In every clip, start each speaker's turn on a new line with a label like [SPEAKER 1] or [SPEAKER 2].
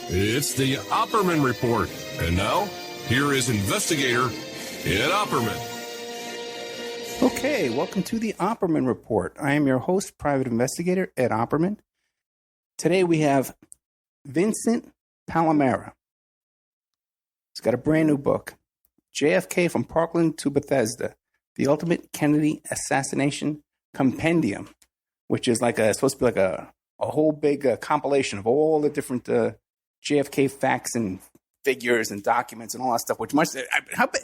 [SPEAKER 1] It's the Opperman Report. And now, here is investigator Ed Opperman.
[SPEAKER 2] Okay, welcome to the Opperman Report. I am your host, private investigator Ed Opperman. Today we have Vincent Palamara. He's got a brand new book, JFK from Parkland to Bethesda, the Ultimate Kennedy Assassination Compendium, which is like supposed to be like a whole big compilation of all the different JFK facts and figures and documents and all that stuff. Which must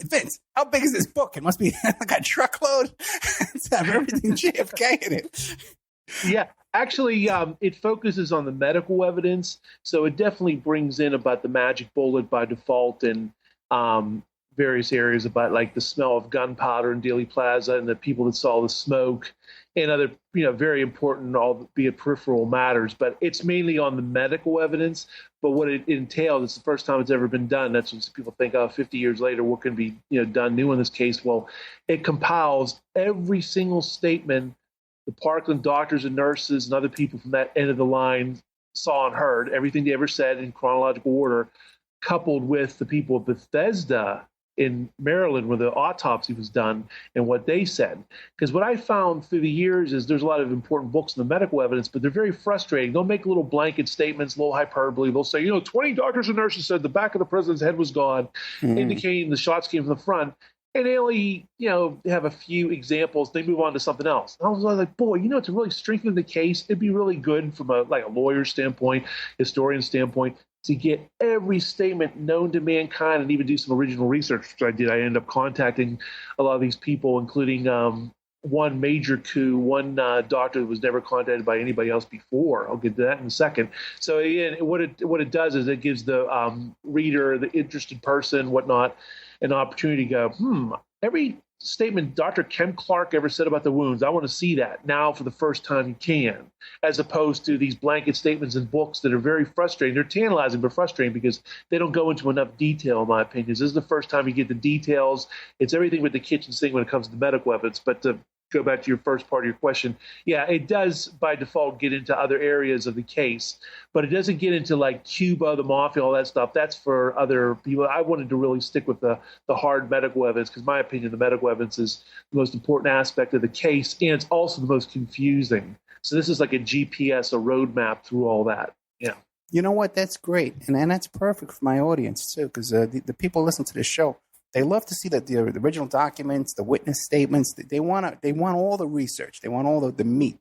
[SPEAKER 2] Vince, how big is this book? It must be like a truckload to have everything JFK in it.
[SPEAKER 3] Yeah, actually, it focuses on the medical evidence, so it definitely brings in about the magic bullet by default and various areas about like the smell of gunpowder in Dealey Plaza and the people that saw the smoke and other, very important, albeit peripheral matters. But it's mainly on the medical evidence. But what it entails, it's the first time it's ever been done. That's when people think, 50 years later, what can be done new in this case? Well, it compiles every single statement the Parkland doctors and nurses and other people from that end of the line saw and heard, everything they ever said in chronological order, coupled with the people of Bethesda in Maryland where the autopsy was done and what they said. Because what I found through the years is there's a lot of important books in the medical evidence, but they're very frustrating. They'll make little blanket statements, a little hyperbole. They'll say, 20 doctors and nurses said the back of the president's head was gone, indicating the shots came from the front. And they only, have a few examples. They move on to something else. And I was like, boy, to really strengthen the case, it'd be really good from a lawyer standpoint, historian standpoint, to get every statement known to mankind and even do some original research, which I did. I ended up contacting a lot of these people, including one major coup, one doctor that was never contacted by anybody else before. I'll get to that in a second. So again, what it does is it gives the reader, the interested person, whatnot, an opportunity to go, every statement Dr. Ken Clark ever said about the wounds, I want to see that now for the first time you can, as opposed to these blanket statements in books that are very frustrating. They're tantalizing but frustrating because they don't go into enough detail, in my opinion. This is the first time you get the details. It's everything with the kitchen sink when it comes to medical evidence. But to go back to your first part of your question, yeah, it does by default get into other areas of the case, but it doesn't get into like Cuba, the mafia, all that stuff. That's for other people. I wanted to really stick with the hard medical evidence because, in my opinion, the medical evidence is the most important aspect of the case, and it's also the most confusing. So this is like a GPS, a roadmap through all that. Yeah.
[SPEAKER 2] You know what? That's great, and that's perfect for my audience too, because the people listen to this show. They love to see that the original documents, the witness statements. They want all the research. They want all the meat.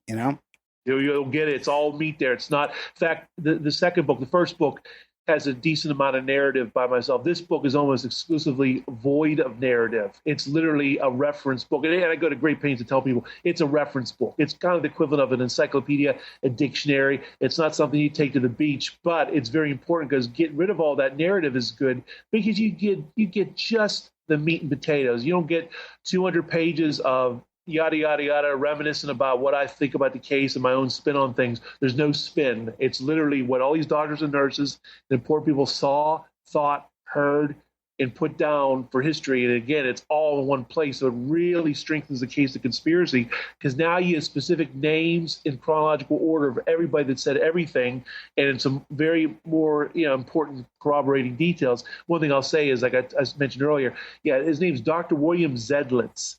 [SPEAKER 3] You'll get it. It's all meat there. It's not. In fact, the second book, the first book, has a decent amount of narrative by myself. This book is almost exclusively void of narrative. It's literally a reference book. And I go to great pains to tell people it's a reference book. It's kind of the equivalent of an encyclopedia, a dictionary. It's not something you take to the beach, but it's very important because getting rid of all that narrative is good because you get just the meat and potatoes. You don't get 200 pages of yada, yada, yada, reminiscent about what I think about the case and my own spin on things. There's no spin. It's literally what all these doctors and nurses and important people saw, thought, heard, and put down for history. And again, it's all in one place. So it really strengthens the case of conspiracy because now you have specific names in chronological order of everybody that said everything and some very more important corroborating details. One thing I'll say is, like I mentioned earlier, his name's Dr. William Zedlitz.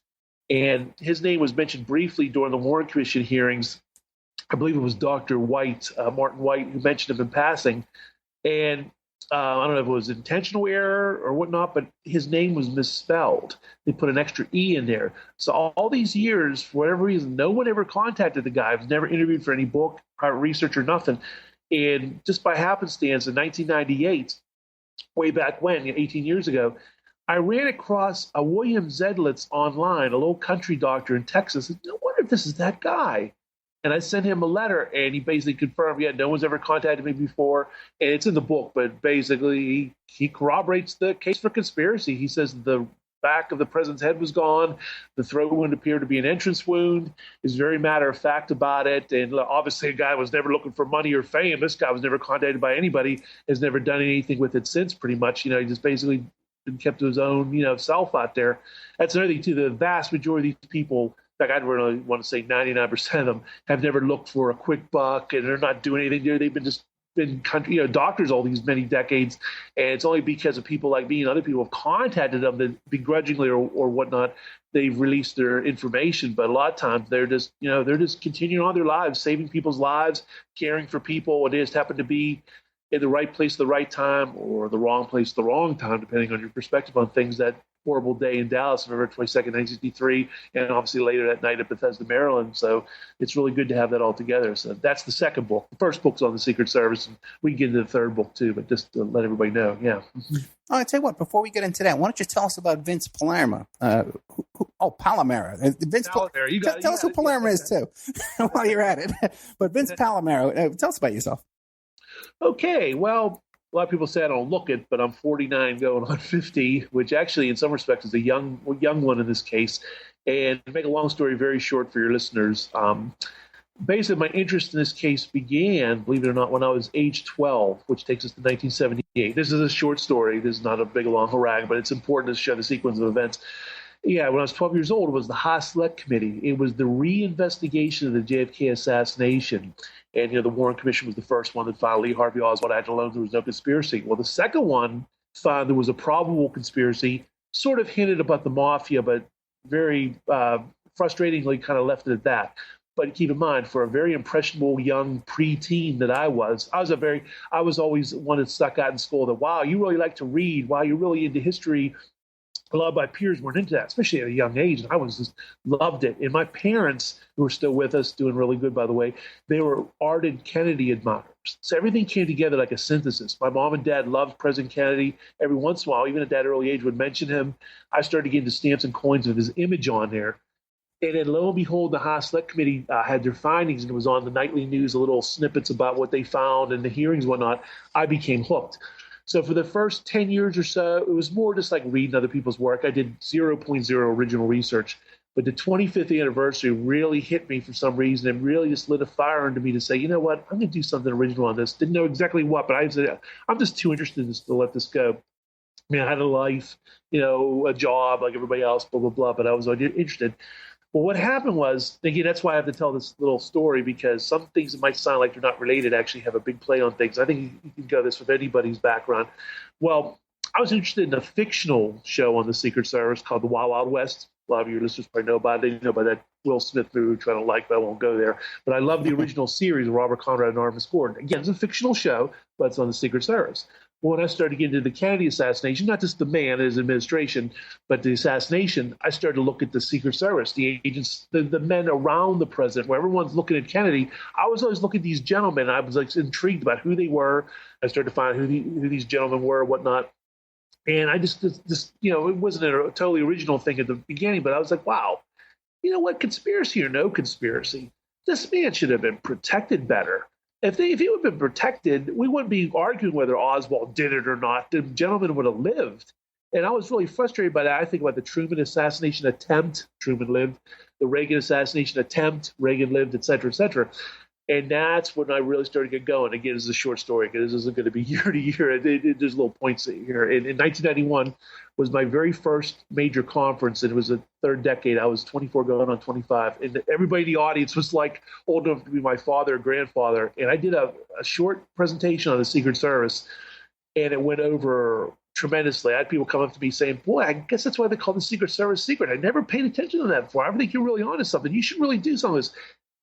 [SPEAKER 3] And his name was mentioned briefly during the Warren Commission hearings. I believe it was Dr. White, Martin White, who mentioned him in passing. And I don't know if it was intentional error or whatnot, but his name was misspelled. They put an extra E in there. So all these years, for whatever reason, no one ever contacted the guy. He was never interviewed for any book, private research, or nothing. And just by happenstance, in 1998, way back when, 18 years ago, I ran across a William Zedlitz online, a little country doctor in Texas. I wonder if this is that guy. And I sent him a letter, and he basically confirmed, no one's ever contacted me before. And it's in the book, but basically he corroborates the case for conspiracy. He says the back of the president's head was gone. The throat wound appeared to be an entrance wound. He's very matter of fact about it. And obviously a guy was never looking for money or fame. This guy was never contacted by anybody, has never done anything with it since pretty much. He just basically and kept to his own, self out there. That's another thing, too. The vast majority of these people, in fact, I'd really want to say 99% of them, have never looked for a quick buck, and they're not doing anything there. They've been just been doctors all these many decades, and it's only because of people like me and other people have contacted them that begrudgingly or whatnot, they've released their information. But a lot of times they're just continuing on their lives, saving people's lives, caring for people. It just happened to be in the right place at the right time, or the wrong place at the wrong time, depending on your perspective on things. That horrible day in Dallas, November 22nd, 1963, and obviously later that night at Bethesda, Maryland. So it's really good to have that all together. So that's the second book. The first book's on the Secret Service, and we can get into the third book too, but just to let everybody know, yeah.
[SPEAKER 2] Oh, I tell you what, before we get into that, why don't you tell us about Vince Palamara? Palamara. Palamara. Tell us who Palamara is too, while you're at it. But Vince Palamara, tell us about yourself.
[SPEAKER 3] Okay, well, a lot of people say I don't look it, but I'm 49 going on 50, which actually in some respects is a young one in this case. And to make a long story very short for your listeners, basically my interest in this case began, believe it or not, when I was age 12, which takes us to 1978. This is a short story. This is not a big, long harangue, but it's important to show the sequence of events. Yeah, when I was 12 years old, it was the Haas Select Committee. It was the reinvestigation of the JFK assassination. And, the Warren Commission was the first one that found Lee Harvey Oswald had alone. There was no conspiracy. Well, the second one found there was a probable conspiracy, sort of hinted about the mafia, but very frustratingly kind of left it at that. But keep in mind, for a very impressionable young preteen that I was always one that stuck out in school that, wow, you really like to read. Wow, you're really into history. A lot of my peers weren't into that, especially at a young age, and I loved it. And my parents, who are still with us, doing really good, by the way, they were ardent Kennedy admirers. So everything came together like a synthesis. My mom and dad loved President Kennedy. Every once in a while, even at that early age, would mention him. I started getting the stamps and coins with his image on there. And then lo and behold, the Haas Select Committee had their findings, and it was on the nightly news, little snippets about what they found and the hearings and whatnot. I became hooked. So for the first 10 years or so, it was more just like reading other people's work. I did 0.0 original research. But the 25th anniversary really hit me for some reason and really just lit a fire under me to say, you know what, I'm going to do something original on this. Didn't know exactly what, but I said, I'm just too interested to let this go. I mean, I had a life, a job like everybody else, blah, blah, blah, but I was interested. Well, what happened was, again, that's why I have to tell this little story, because some things that might sound like they're not related actually have a big play on things. I think you can go this with anybody's background. Well, I was interested in a fictional show on the Secret Service called The Wild Wild West. A lot of your listeners probably know about it. They know about that Will Smith movie, which I don't like, but I won't go there. But I love the original series of Robert Conrad and Artemis Gordon. Again, it's a fictional show, but it's on the Secret Service. When I started getting into the Kennedy assassination, not just the man and his administration, but the assassination, I started to look at the Secret Service, the agents, the men around the president, where everyone's looking at Kennedy. I was always looking at these gentlemen. I was intrigued about who they were. I started to find who these gentlemen were and whatnot. And I just it wasn't a totally original thing at the beginning, but I was like, wow, you know what, conspiracy or no conspiracy, this man should have been protected better. If he would have been protected, we wouldn't be arguing whether Oswald did it or not. The gentleman would have lived. And I was really frustrated by that. I think about the Truman assassination attempt. Truman lived. The Reagan assassination attempt. Reagan lived, et cetera, et cetera. And that's when I really started to get going. Again, this is a short story because this isn't going to be year to year. There's little points here. In 1991 was my very first major conference, and it was the third decade. I was 24 going on 25. And everybody in the audience was like old enough to be my father or grandfather. And I did a short presentation on the Secret Service, and it went over tremendously. I had people come up to me saying, boy, I guess that's why they call the Secret Service secret. I never paid attention to that before. I think you're really onto something. You should really do some of this.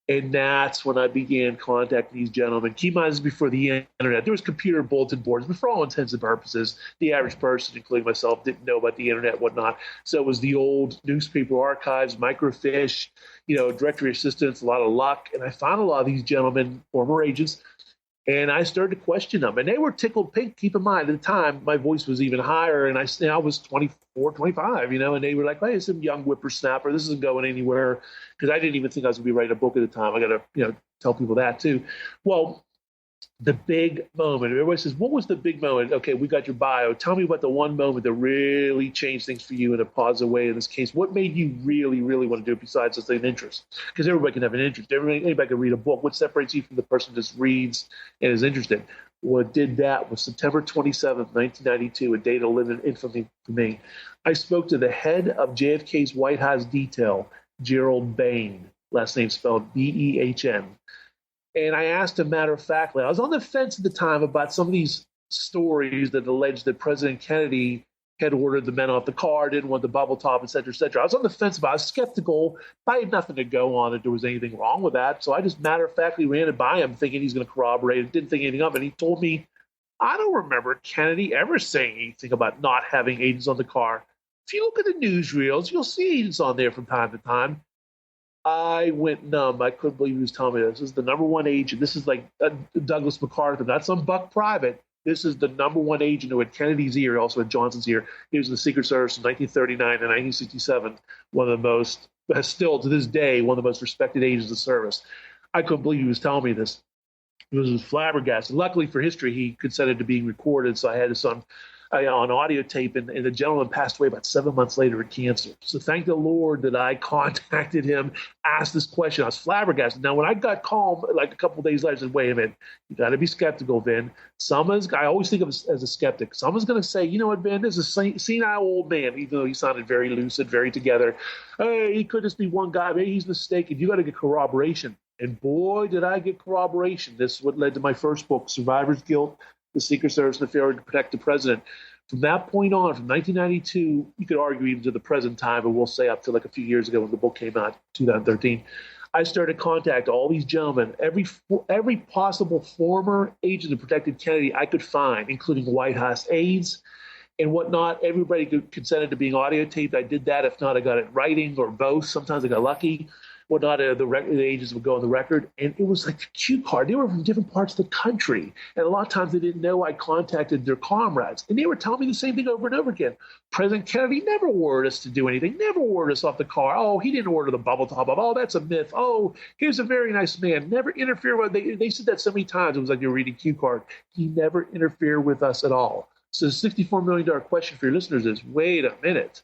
[SPEAKER 3] And that's when I began contacting these gentlemen. Keep in mind, this is before the internet. There was computer bulletin boards, but for all intents and purposes, the average person, including myself, didn't know about the internet and whatnot. So it was the old newspaper archives, microfiche, directory assistance, a lot of luck. And I found a lot of these gentlemen, former agents, and I started to question them. And they were tickled pink. Keep in mind, at the time, my voice was even higher, and I was 24, 25, and they were like, hey, some young whippersnapper. This isn't going anywhere, because I didn't even think I was going to be writing a book at the time. I got to, tell people that, too. Well, the big moment. Everybody says, what was the big moment? Okay, we got your bio. Tell me about the one moment that really changed things for you in a positive way in this case. What made you really, really want to do it besides just an interest? Because everybody can have an interest. Anybody can read a book. What separates you from the person who just reads and is interested? What did that was September 27th, 1992, a day to live in infamy for me. I spoke to the head of JFK's White House detail, Gerald Bain, last name spelled B-E-H-N. And I asked him matter of factly, I was on the fence at the time about some of these stories that alleged that President Kennedy had ordered the men off the car, didn't want the bubble top, et cetera, et cetera. I was on the fence about it. I was skeptical. I had nothing to go on that there was anything wrong with that. So I just matter of factly ran it by him thinking he's going to corroborate it, didn't think anything of it. He told me, I don't remember Kennedy ever saying anything about not having agents on the car. If you look at the newsreels, you'll see agents on there from time to time. I went numb. I couldn't believe he was telling me this. This is the number one agent. This is like Douglas MacArthur, not some buck private. This is the number one agent who had Kennedy's ear, also had Johnson's ear. He was in the Secret Service from 1939 to 1967, one of the most, still to this day, one of the most respected agents of the service. I couldn't believe he was telling me this. He was flabbergasted. Luckily for history, he consented to being recorded, so I had this on audio tape, and the gentleman passed away about 7 months later of cancer. So thank the Lord that I contacted him, asked this question. I was flabbergasted. Now, when I got calm, like a couple of days later, I said, wait a minute, you got to be skeptical, Vin. I always think of him as a skeptic. Someone's going to say, you know what, Vin, this is a senile old man, even though he sounded very lucid, very together. Hey, he could just be one guy. Maybe he's mistaken. You got to get corroboration. And boy, did I get corroboration. This is what led to my first book, Survivor's Guilt, The Secret Service and the Failure to Protect the President. From that point on, from 1992, you could argue even to the present time, but we'll say up to like a few years ago when the book came out, 2013, I started to contact all these gentlemen, every possible former agent who protected Kennedy I could find, including White House aides and whatnot. Everybody consented to being audio taped. I did that. If not, I got it in writing or both. Sometimes I got lucky. Whatnot, the agents would go on the record, and it was like a cue card. They were from different parts of the country, and a lot of times they didn't know I contacted their comrades, and they were telling me the same thing over and over again. President Kennedy never ordered us to do anything, never ordered us off the car. Oh, he didn't order the bubble top off. Oh, that's a myth. Oh, he was a very nice man. Never interfere with. They said that so many times. It was like you're reading cue card. He never interfered with us at all. So the $64 million question for your listeners is, wait a minute.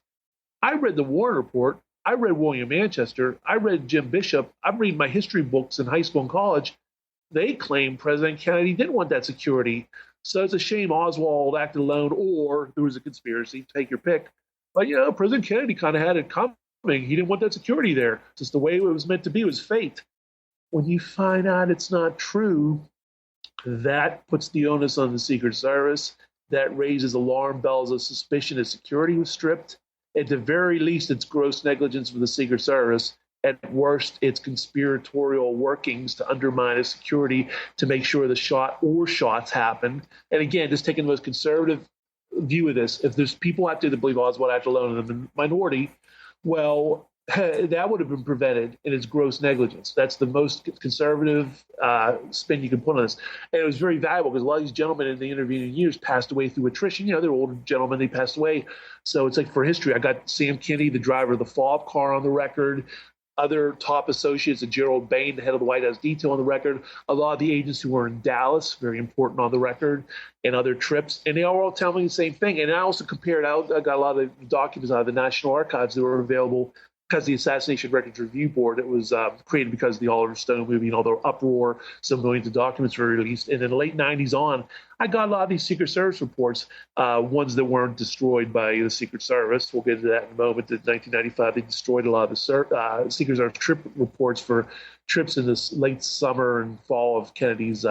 [SPEAKER 3] I read the Warren Report. I read William Manchester. I read Jim Bishop. I'm reading my history books in high school and college. They claim President Kennedy didn't want that security. So it's a shame Oswald acted alone, or there was a conspiracy. Take your pick. But, President Kennedy kind of had it coming. He didn't want that security there. Just the way it was meant to be. It was fate. When you find out it's not true, that puts the onus on the Secret Service. That raises alarm bells of suspicion that security was stripped. At the very least, it's gross negligence for the Secret Service. At worst, it's conspiratorial workings to undermine its security to make sure the shot or shots happen. And again, just taking the most conservative view of this, if there's people out there that believe Oswald acted alone in the minority, well, that would have been prevented, and it's gross negligence. That's the most conservative spin you can put on this. And it was very valuable because a lot of these gentlemen in the intervening years passed away through attrition. They're older gentlemen, they passed away. So it's like for history, I got Sam Kinney, the driver of the FOB car, on the record. Other top associates, Gerald Bain, the head of the White House detail, on the record. A lot of the agents who were in Dallas, very important, on the record, and other trips. And they all were all telling me the same thing. And I also compared out, I got a lot of the documents out of the National Archives that were available because the Assassination Records Review Board, it was created because of the Oliver Stone movie and all the uproar, some millions of documents were released. And in the late 90s on, I got a lot of these Secret Service reports, ones that weren't destroyed by the Secret Service. We'll get into that in a moment. In 1995, they destroyed a lot of the Secret Service trip reports for trips in this late summer and fall of Kennedy's,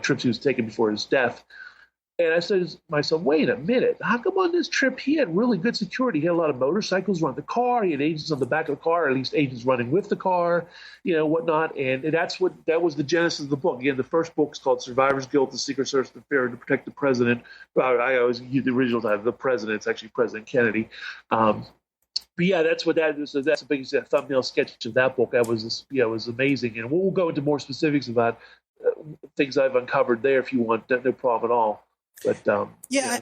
[SPEAKER 3] trips he was taking before his death. And I said to myself, wait a minute, how come on this trip he had really good security? He had a lot of motorcycles run the car. He had agents on the back of the car, or at least agents running with the car, whatnot. And that was the genesis of the book. Again, the first book is called Survivor's Guilt, The Secret Service and the Failure to Protect the President. I always use the original title, The President. It's actually President Kennedy. But yeah, that's what that is. So that's a big thumbnail sketch of that book. That was, it was amazing. And we'll go into more specifics about things I've uncovered there if you want. No problem at all. But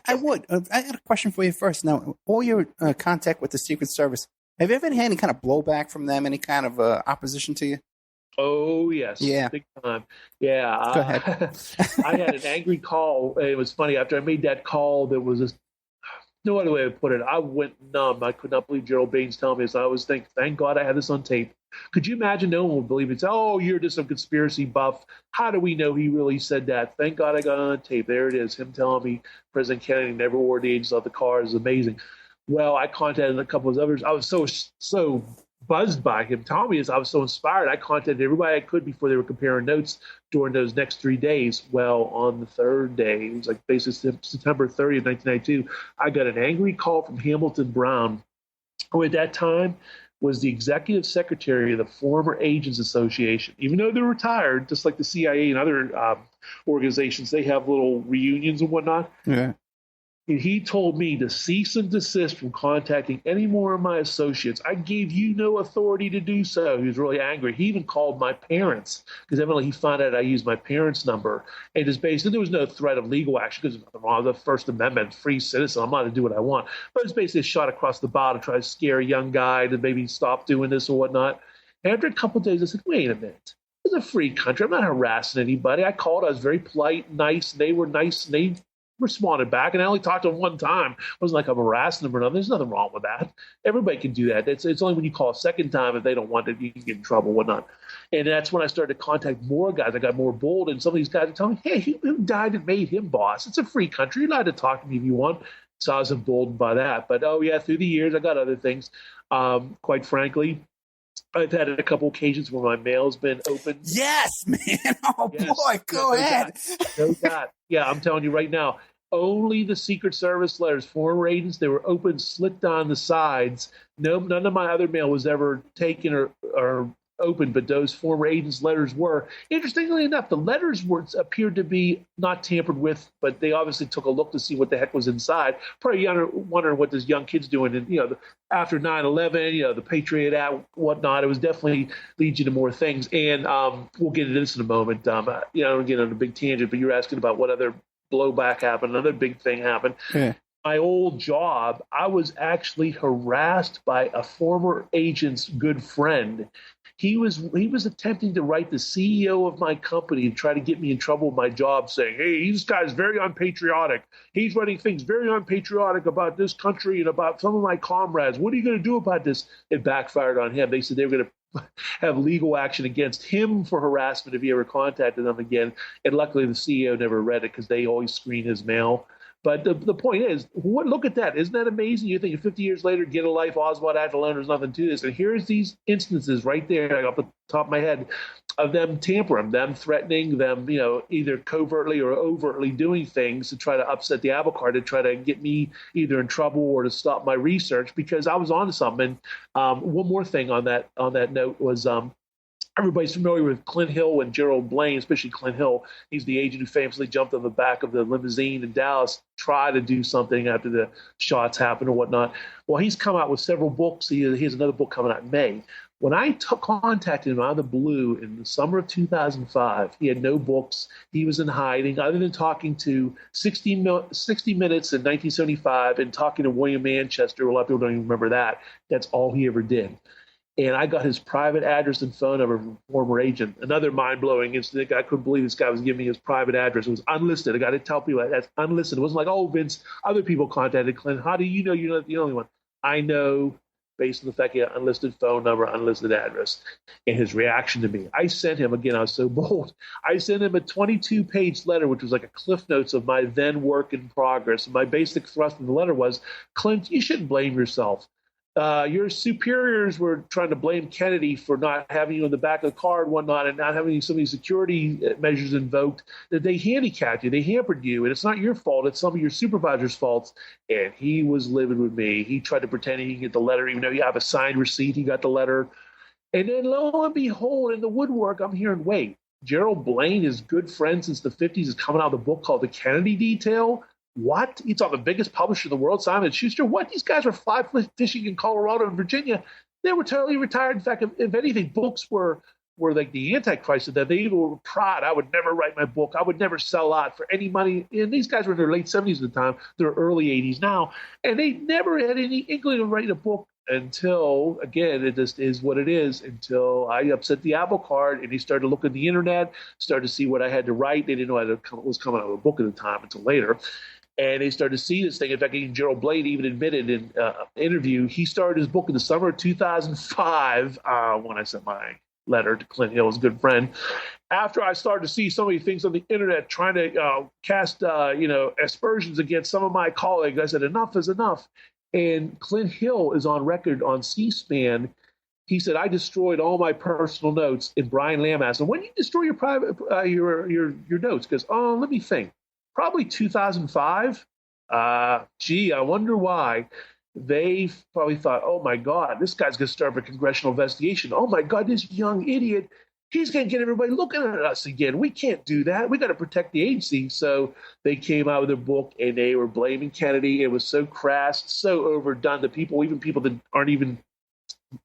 [SPEAKER 2] I would. I had a question for you first. Now, all your contact with the Secret Service, have you ever had any kind of blowback from them? Any kind of opposition to you?
[SPEAKER 3] Oh yes,
[SPEAKER 2] yeah,
[SPEAKER 3] big time. Yeah,
[SPEAKER 2] go ahead.
[SPEAKER 3] I had an angry call. It was funny after I made that call. There was this. No other way to put it. I went numb. I could not believe Gerald Baines telling me this. I was thinking, thank God I had this on tape. Could you imagine? No one would believe it. Oh, you're just some conspiracy buff. How do we know he really said that? Thank God I got it on tape. There it is. Him telling me President Kennedy never wore the agents off the car is amazing. Well, I contacted a couple of others. I was so buzzed by him telling me this. I was so inspired. I contacted everybody I could before they were comparing notes during those next 3 days. Well, on the third day, it was like basically September 30th, 1992, I got an angry call from Hamilton Brown, who at that time was the executive secretary of the Former Agents Association. Even though they're retired, just like the CIA and other organizations, they have little reunions and whatnot.
[SPEAKER 2] Yeah.
[SPEAKER 3] And he told me to cease and desist from contacting any more of my associates. I gave you no authority to do so. He was really angry. He even called my parents because evidently he found out I used my parents' number. And just basically, there was no threat of legal action because there's nothing wrong with the First Amendment, free citizen. I'm allowed to do what I want. But it's basically a shot across the bow to try to scare a young guy to maybe stop doing this or whatnot. After a couple of days, I said, wait a minute. It's a free country. I'm not harassing anybody. I called. I was very polite, nice. They were nice. And they responded back, and I only talked to them one time. It wasn't like I'm harassing them or nothing. There's nothing wrong with that. Everybody can do that. It's only when you call a second time, if they don't want it, you can get in trouble, whatnot. And that's when I started to contact more guys. I got more bold, and some of these guys are telling me, hey, who died and made him boss? It's a free country. You're allowed to talk to me if you want. So I was emboldened by that. But, oh, yeah, through the years, I got other things. Quite frankly, I've had a couple occasions where my mail's been opened.
[SPEAKER 2] Yes, man. Oh, yes. Boy, go ahead.
[SPEAKER 3] No doubt. Yeah, I'm telling you right now, only the Secret Service letters, former agents, they were open, slit down the sides. None of my other mail was ever taken or opened, but those former agents' letters were. Interestingly enough, the letters appeared to be not tampered with, but they obviously took a look to see what the heck was inside. Probably wondering what this young kid's doing. And, after 9/11, the Patriot Act, whatnot, it was definitely leads you to more things. And we'll get into this in a moment. I don't get on a big tangent, but you're asking about what other blowback happened. Another big thing happened.
[SPEAKER 2] Yeah.
[SPEAKER 3] My old job, I was actually harassed by a former agent's good friend. He was attempting to write the CEO of my company and try to get me in trouble with my job, saying, hey, this guy's very unpatriotic. He's writing things very unpatriotic about this country and about some of my comrades. What are you going to do about this? It backfired on him. They said they were going to have legal action against him for harassment if he ever contacted them again. And luckily, the CEO never read it because they always screen his mail. But the point is, look at that. Isn't that amazing? You think 50 years later, get a life, Oswald Attalone, there's nothing to this. And here's these instances right there off the top of my head of them tampering, them threatening, them, either covertly or overtly doing things to try to upset the apple cart, to try to get me either in trouble or to stop my research because I was onto something. One more thing on that note was everybody's familiar with Clint Hill and Gerald Blaine, especially Clint Hill. He's the agent who famously jumped on the back of the limousine in Dallas, tried to do something after the shots happened or whatnot. Well, he's come out with several books. He has another book coming out in May. When I contacted him out of the blue in the summer of 2005, he had no books. He was in hiding, other than talking to 60 Minutes in 1975 and talking to William Manchester. A lot of people don't even remember that. That's all he ever did. And I got his private address and phone number from a former agent. Another mind-blowing incident. I couldn't believe this guy was giving me his private address. It was unlisted. I got to tell people that's unlisted. It wasn't like, oh, Vince, other people contacted Clint. How do you know you're not the only one? I know based on the fact he had unlisted phone number, unlisted address, and his reaction to me. I sent him, again, I was so bold, I sent him a 22-page letter, which was like a cliff notes of my then work in progress. And my basic thrust in the letter was, Clint, you shouldn't blame yourself. Your superiors were trying to blame Kennedy for not having you in the back of the car and whatnot and not having so many security measures invoked, that they handicapped you, they hampered you, and it's not your fault, it's some of your supervisors' faults. And he was livid with me. He tried to pretend he could get the letter, even though you have a signed receipt, he got the letter. And then lo and behold, in the woodwork, I'm hearing, wait, Gerald Blaine, his good friend since the 50s, is coming out with a book called The Kennedy Detail. What? He's on the biggest publisher in the world, Simon & Schuster. What? These guys were fly fishing in Colorado and Virginia. They were totally retired. In fact, if anything, books were like the Antichrist of that. They were proud. I would never write my book. I would never sell out for any money. And these guys were in their late 70s at the time. They're early 80s now. And they never had any inkling of writing a book until, again, it just is what it is, until I upset the apple cart and they started to look at the internet, started to see what I had to write. They didn't know I was coming out with a book at the time until later. And they started to see this thing. In fact, Gerald Blaine even admitted in an interview, he started his book in the summer of 2005 when I sent my letter to Clint Hill, his good friend. After I started to see so many things on the internet trying to cast aspersions against some of my colleagues, I said, enough is enough. And Clint Hill is on record on C-SPAN He said, I destroyed all my personal notes. And Brian Lamb asked him, when did you destroy your private your notes? He goes, oh, let me think. Probably 2005. Gee, I wonder why. They probably thought, oh, my God, this guy's going to start a congressional investigation. Oh, my God, this young idiot, he's going to get everybody looking at us again. We can't do that. We got to protect the agency. So they came out with a book, and they were blaming Kennedy. It was so crass, so overdone that even people that aren't even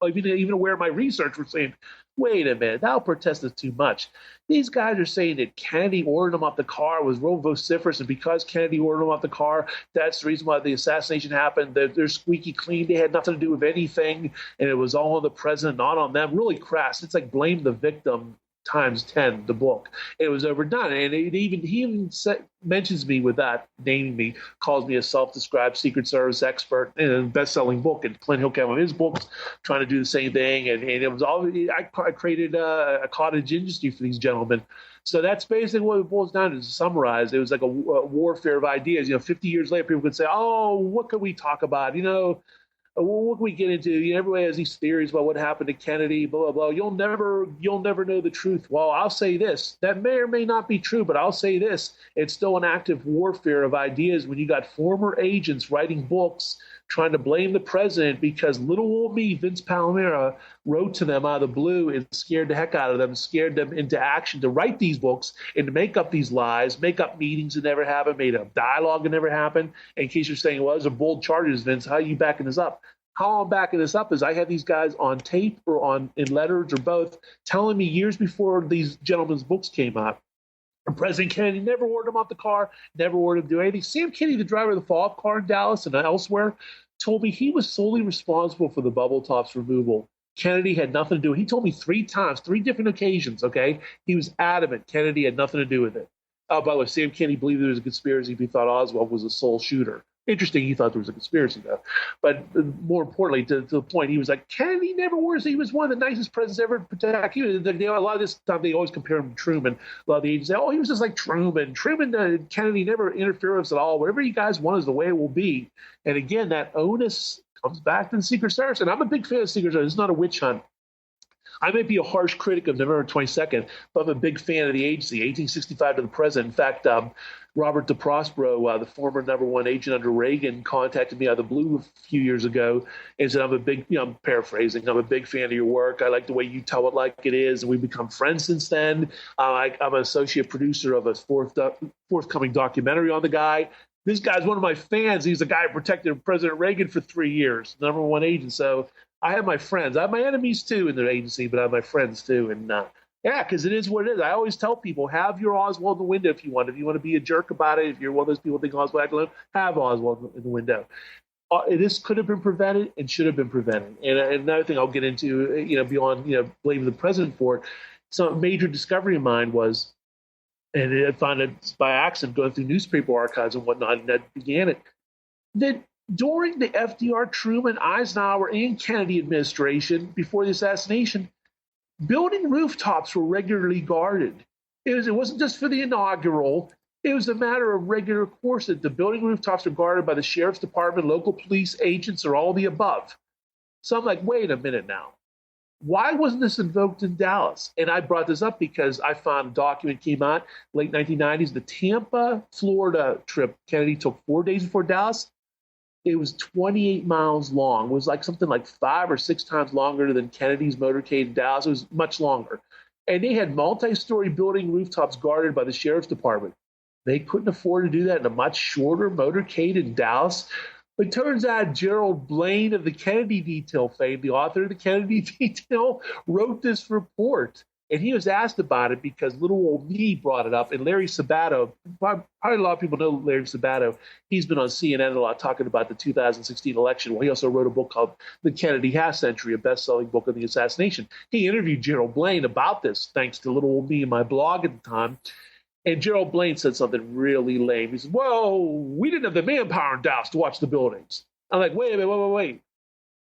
[SPEAKER 3] aware of my research were saying, wait a minute, that'll protest is too much. These guys are saying that Kennedy ordered them off the car, was real vociferous, and because Kennedy ordered them off the car, that's the reason why the assassination happened. They're squeaky clean. They had nothing to do with anything, and it was all on the president, not on them. Really crass. It's like blame the victim times 10, the book. It was overdone. And he even mentions me with that, naming me, calls me a self-described Secret Service expert in a best-selling book. And Clint Hill came on his books trying to do the same thing. And it was all, I created a cottage industry for these gentlemen. So that's basically what it boils down to summarize. It was like a warfare of ideas. 50 years later, people could say, oh, what could we talk about? What can we get into? Everybody has these theories about what happened to Kennedy, blah, blah, blah. You'll never know the truth. Well, I'll say this. That may or may not be true, but I'll say this. It's still an active warfare of ideas when you got former agents writing books trying to blame the president because little old me, Vince Palamara, wrote to them out of the blue and scared the heck out of them, scared them into action to write these books and to make up these lies, make up meetings that never happened, made up dialogue that never happened. In case you're saying, well, those are bold charges, Vince, how are you backing this up? How I'm backing this up is I had these guys on tape or in letters or both telling me years before these gentlemen's books came out. And President Kennedy never ordered him off the car, never ordered him to do anything. Sam Kennedy, the driver of the fall-off car in Dallas and elsewhere, told me he was solely responsible for the bubble tops removal. Kennedy had nothing to do with it. He told me 3 times, 3 different occasions, okay? He was adamant Kennedy had nothing to do with it. By the way, Sam Kennedy believed there was a conspiracy. He thought Oswald was a sole shooter. Interesting, he thought there was a conspiracy, though. But more importantly, to the point, he was like, Kennedy never was. He was one of the nicest presidents ever to protect. A lot of this time, they always compare him to Truman. A lot of the agents say, oh, he was just like Truman. Kennedy never interfered with us at all. Whatever you guys want is the way it will be. And again, that onus comes back to the Secret Service. And I'm a big fan of the Secret Service. It's not a witch hunt. I may be a harsh critic of November 22nd, but I'm a big fan of the agency, 1865 to the present. In fact, Robert DeProspero, the former #1 agent under Reagan, contacted me out of the blue a few years ago and said, I'm paraphrasing, I'm a big fan of your work. I like the way you tell it like it is. And we've become friends since then. I'm an associate producer of a forthcoming documentary on the guy. This guy's one of my fans. He's the guy who protected President Reagan for 3 years, #1 agent. So I have my friends. I have my enemies, too, in the agency, but I have my friends, too. And yeah, because it is what it is. I always tell people, have your Oswald in the window if you want. If you want to be a jerk about it, if you're one of those people who think Oswald acted alone, have Oswald in the window. This could have been prevented and should have been prevented. And another thing I'll get into, beyond, blaming the president for it, some major discovery of mine was, and I found it by accident going through newspaper archives and whatnot, and that began it, that during the FDR, Truman, Eisenhower, and Kennedy administration, before the assassination, building rooftops were regularly guarded. It wasn't just for the inaugural. It was a matter of regular course that the building rooftops are guarded by the sheriff's department, local police agents, or all the above. So I'm like, wait a minute now. Why wasn't this invoked in Dallas? And I brought this up because I found a document came out, late 1990s, the Tampa, Florida trip Kennedy took 4 days before Dallas. It was 28 miles long. It was like something like 5 or 6 times longer than Kennedy's motorcade in Dallas. It was much longer. And they had multi-story building rooftops guarded by the sheriff's department. They couldn't afford to do that in a much shorter motorcade in Dallas. It turns out Gerald Blaine of the Kennedy Detail fame, the author of the Kennedy Detail, wrote this report. And he was asked about it because little old me brought it up. And Larry Sabato, probably a lot of people know Larry Sabato. He's been on CNN a lot talking about the 2016 election. Well, he also wrote a book called The Kennedy Half Century, a best-selling book on the assassination. He interviewed Gerald Blaine about this, thanks to little old me and my blog at the time. And Gerald Blaine said something really lame. He said, well, we didn't have the manpower in Dallas to watch the buildings. I'm like, wait a minute, wait.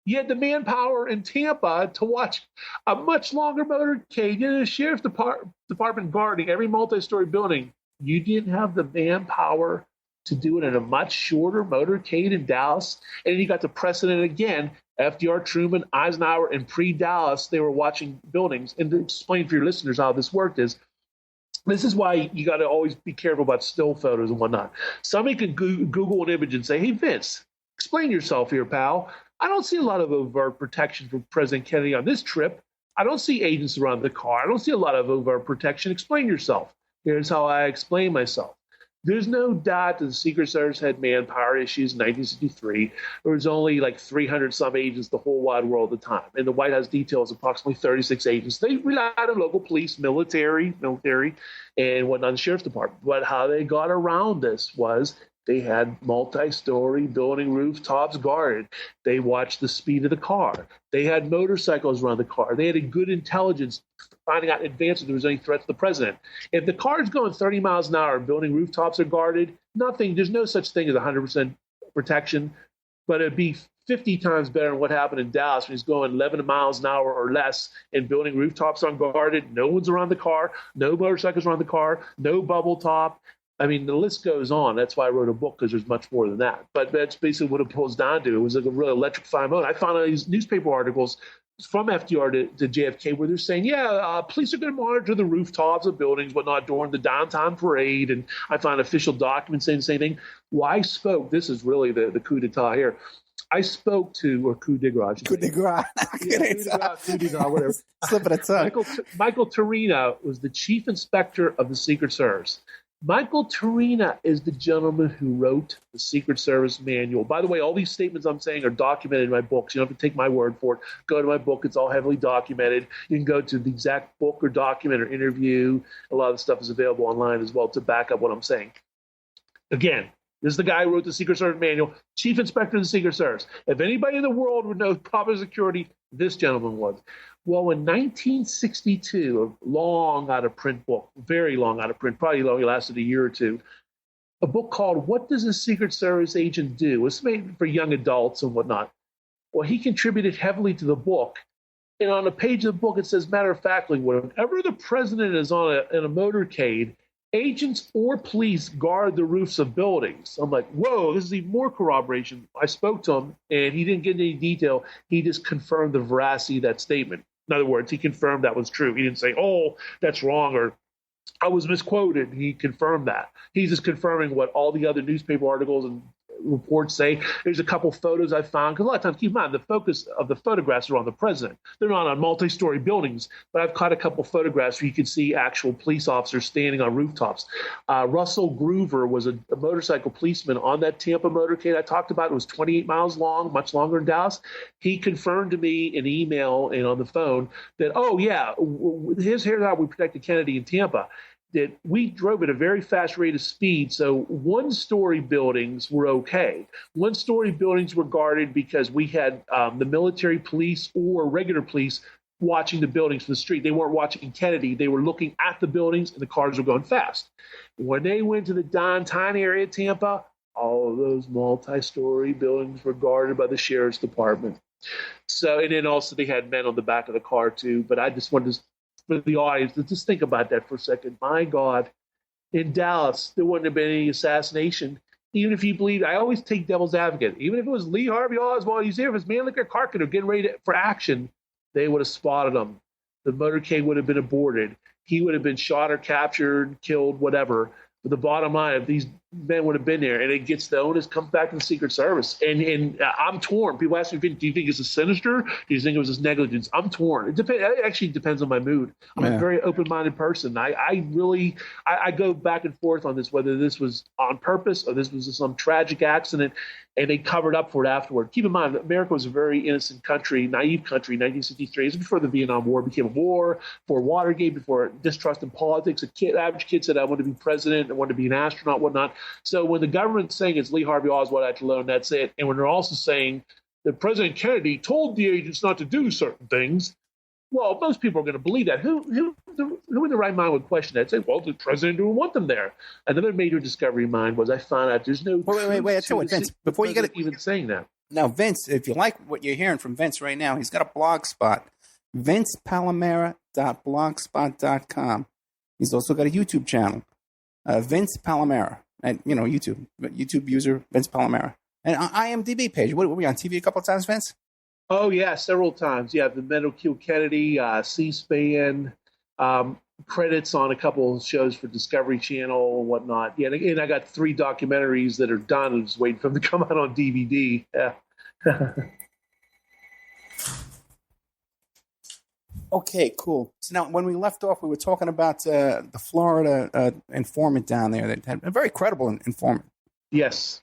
[SPEAKER 3] You had the manpower in Tampa to watch a much longer motorcade. You had the sheriff's department guarding every multi-story building. You didn't have the manpower to do it in a much shorter motorcade in Dallas. And then you got the precedent again. FDR, Truman, Eisenhower, and pre-Dallas, they were watching buildings. And to explain for your listeners how this worked is, this is why you got to always be careful about still photos and whatnot. Somebody could Google an image and say, hey, Vince, explain yourself here, pal. I don't see a lot of overt protection from President Kennedy on this trip. I don't see agents around the car. I don't see a lot of overt protection. Explain yourself. Here's how I explain myself. There's no doubt that the Secret Service had manpower issues in 1963. There was only like 300-some agents the whole wide world at the time. And the White House details approximately 36 agents. They relied on local police, military, and whatnot, the sheriff's department. But how they got around this was they had multi-story building rooftops guarded. They watched the speed of the car. They had motorcycles around the car. They had a good intelligence finding out in advance if there was any threat to the president. If the car is going 30 miles an hour and building rooftops are guarded, there's no such thing as 100% protection, but it'd be 50 times better than what happened in Dallas when he's going 11 miles an hour or less and building rooftops unguarded. No one's around the car, no motorcycles around the car, no bubble top. I mean, the list goes on. That's why I wrote a book, because there's much more than that. But that's basically what it boils down to. It was like a really electrifying moment. I found out these newspaper articles from FDR to JFK where they're saying, police are going to monitor the rooftops of buildings, whatnot, during the downtown parade. And I found official documents saying the same thing. Well, I spoke. This is really the coup d'etat here. I spoke to, or coup de grace.
[SPEAKER 2] Coup de grace.
[SPEAKER 3] Coup de grace, whatever.
[SPEAKER 2] Slip of the tongue.
[SPEAKER 3] Michael Tarina was the chief inspector of the Secret Service. Michael Tarina is the gentleman who wrote the Secret Service manual. By the way, all these statements I'm saying are documented in my books. You don't have to take my word for it. Go to my book. It's all heavily documented. You can go to the exact book or document or interview. A lot of the stuff is available online as well to back up what I'm saying. Again, this is the guy who wrote the Secret Service manual, chief inspector of the Secret Service. If anybody in the world would know proper security, this gentleman was. Well, in 1962, a long out of print book, very long out of print, probably only lasted a year or two, a book called What Does a Secret Service Agent Do? It's made for young adults and whatnot. Well, he contributed heavily to the book. And on a page of the book, it says, matter of factly, whenever the president is in a motorcade, agents or police guard the roofs of buildings. I'm like, whoa, this is even more corroboration. I spoke to him, and he didn't get any detail. He just confirmed the veracity of that statement. In other words, he confirmed that was true. He didn't say, oh, that's wrong, or I was misquoted. He confirmed that. He's just confirming what all the other newspaper articles and reports say. There's a couple photos I found, because a lot of times, keep in mind, the focus of the photographs are on the president. They're not on multi-story buildings, but I've caught a couple photographs where you can see actual police officers standing on rooftops. Russell Groover was a motorcycle policeman on that Tampa motorcade I talked about. It was 28 miles long, much longer in Dallas. He confirmed to me in email and on the phone that, here's how we protected Kennedy in Tampa. That we drove at a very fast rate of speed, so one-story buildings were okay. One-story buildings were guarded because we had the military police or regular police watching the buildings from the street. They weren't watching Kennedy. They were looking at the buildings, and the cars were going fast. When they went to the downtown area of Tampa, all of those multi-story buildings were guarded by the sheriff's department. So, and then also they had men on the back of the car, too. But I just wanted to, for the audience, just think about that for a second. My God, in Dallas, there wouldn't have been any assassination. Even if you believe, I always take devil's advocate. Even if it was Lee Harvey Oswald, he's there, if it's Mannlicher Carpenter getting ready for action, they would have spotted him. The motorcade would have been aborted. He would have been shot or captured, killed, whatever. But the bottom line, if these men would have been there, and it gets the onus, comes back to the Secret Service. And I'm torn. People ask me, do you think it's a sinister? Do you think it was just negligence? I'm torn. It actually depends on my mood. I'm a very open-minded person. I go back and forth on this, whether this was on purpose or this was some tragic accident, and they covered up for it afterward. Keep in mind, America was a very innocent country, naive country in 1963. It was before the Vietnam War became a war, before Watergate, before distrust in politics. Average kid said, I want to be president, I want to be an astronaut, whatnot. So when the government's saying it's Lee Harvey Oswald act alone, that's it. And when they're also saying that President Kennedy told the agents not to do certain things, well, most people are going to believe that. Who in the right mind would question that? Say, well, the president didn't want them there. Another major discovery of mine was I found out there's no
[SPEAKER 2] wait. I tell you, Vince, before you get
[SPEAKER 3] even saying that.
[SPEAKER 2] Now, Vince, if you like what you're hearing from Vince right now, he's got a blog spot, vincentpalamara.blogspot.com. He's also got a YouTube channel, Vince Palamara. And, YouTube user, Vince Palamara. And IMDb page. What were we on TV a couple of times, Vince?
[SPEAKER 3] Oh, yeah, several times. Yeah, the Men Who Killed Kennedy, C-SPAN, credits on a couple of shows for Discovery Channel and whatnot. Yeah, and I got 3 documentaries that are done. I'm just waiting for them to come out on DVD. Yeah.
[SPEAKER 2] Okay, cool. So now, when we left off, we were talking about the Florida informant down there that had a very credible informant.
[SPEAKER 3] Yes.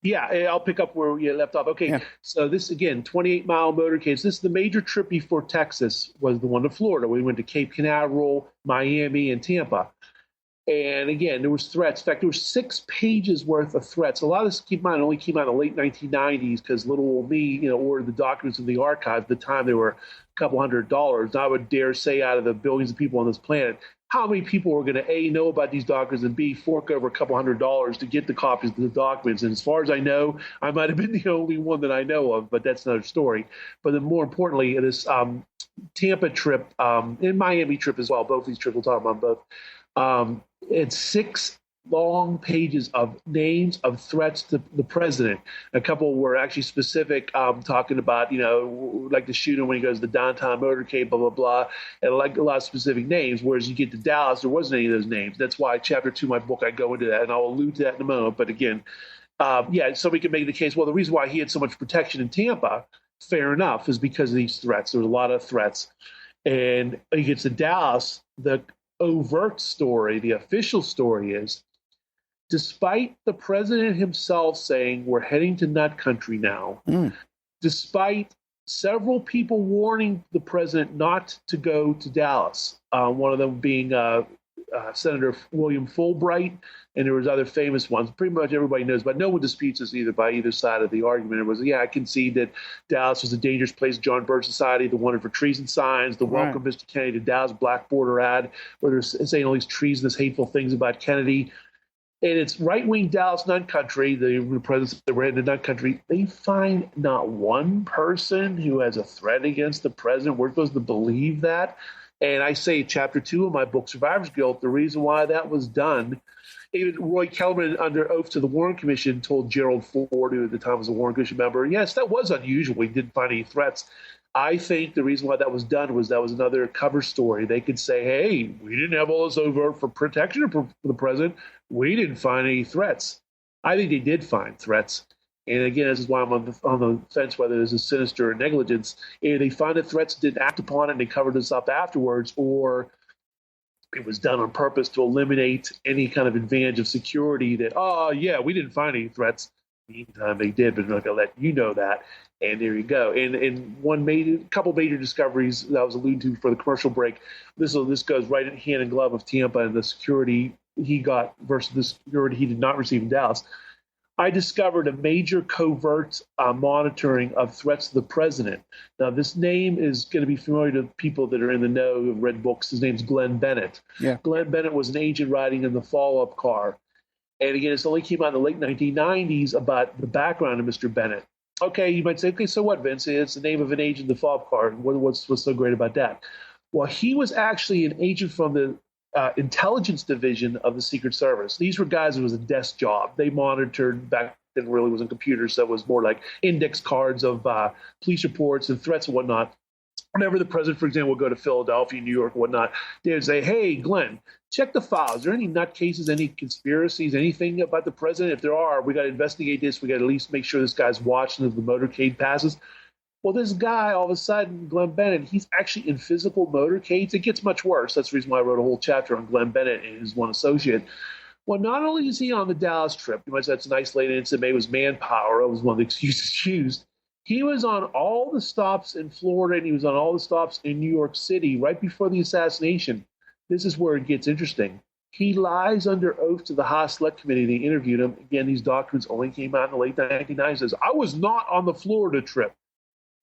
[SPEAKER 3] Yeah, I'll pick up where you left off. Okay,
[SPEAKER 2] Yeah.
[SPEAKER 3] So this, again, 28-mile motorcades. This is the major trip before Texas was the one to Florida. We went to Cape Canaveral, Miami, and Tampa. And again, there was threats. In fact, there were 6 pages worth of threats. A lot of this, keep in mind, only came out in the late 1990s because little old me, ordered the documents in the archive. At the time, they were a couple $100. I would dare say out of the billions of people on this planet, how many people were going to, A, know about these documents, and B, fork over a couple $100 to get the copies of the documents? And as far as I know, I might have been the only one that I know of, but that's another story. But then more importantly, this Tampa trip and Miami trip as well, both these trips, we'll talk about both, it's 6 long pages of names of threats to the president. A couple were actually specific, talking about, like the shooter when he goes to the downtown motorcade, blah, blah, blah, and like a lot of specific names, whereas you get to Dallas, there wasn't any of those names. That's why chapter 2 of my book, I go into that, and I'll allude to that in a moment. But again, somebody can make the case, well, the reason why he had so much protection in Tampa, fair enough, is because of these threats. There was a lot of threats. And he gets to Dallas, the overt story, the official story is, despite the president himself saying we're heading to nut country now, despite several people warning the president not to go to Dallas, one of them being Senator William Fulbright, and there was other famous ones. Pretty much everybody knows, but no one disputes this either by either side of the argument. It was, I concede that Dallas was a dangerous place. John Birch Society, the wanted for treason signs, the welcome Mr. Kennedy to Dallas black border ad, where they're saying all these treasonous, hateful things about Kennedy. And it's right-wing Dallas nut country, the presidents that were in the nut country. They find not one person who has a threat against the president. We're supposed to believe that. And I say chapter 2 of my book, Survivor's Guilt, the reason why that was done, even Roy Kellerman, under oath to the Warren Commission, told Gerald Ford, who at the time was a Warren Commission member, yes, that was unusual. He didn't find any threats. I think the reason why that was done was that was another cover story. They could say, hey, we didn't have all this overt for protection for the president. We didn't find any threats. I think they did find threats. And again, this is why I'm on the fence whether there's a sinister or negligence. Either they find the threats, didn't act upon it, and they covered this up afterwards, or it was done on purpose to eliminate any kind of advantage of security that, we didn't find any threats. Meantime, they did, but they're not going to let you know that. And there you go. And couple major discoveries that I was alluding to for the commercial break. This goes right in hand in glove of Tampa and the security he got versus the security he did not receive in Dallas. I discovered a major covert monitoring of threats to the president. Now, this name is going to be familiar to people that are in the know who have read books. His name's Glenn Bennett. Yeah. Glenn Bennett was an agent riding in the follow-up car. And again, it's only came out in the late 1990s about the background of Mr. Bennett. Okay, you might say, okay, so what, Vince? It's the name of an agent in the follow-up car. What's so great about that? Well, he was actually an agent from the intelligence division of the Secret Service. These were guys who was a desk job. They monitored, back then really wasn't computers, so it was more like index cards of police reports and threats and whatnot. Whenever the president, for example, would go to Philadelphia, New York, and whatnot, they would say, hey, Glenn, check the files. Is there any nutcases, any conspiracies, anything about the president? If there are, we got to investigate this. We got to at least make sure this guy's watching as the motorcade passes. Well, this guy, all of a sudden, Glenn Bennett, he's actually in physical motorcades. It gets much worse. That's the reason why I wrote a whole chapter on Glenn Bennett and his one associate. Well, not only is he on the Dallas trip, you might say that's an isolated incident, maybe it was manpower. It was one of the excuses used. He was on all the stops in Florida, and he was on all the stops in New York City right before the assassination. This is where it gets interesting. He lies under oath to the Haas Select Committee. They interviewed him. Again, these documents only came out in the late 1990s. He says, I was not on the Florida trip.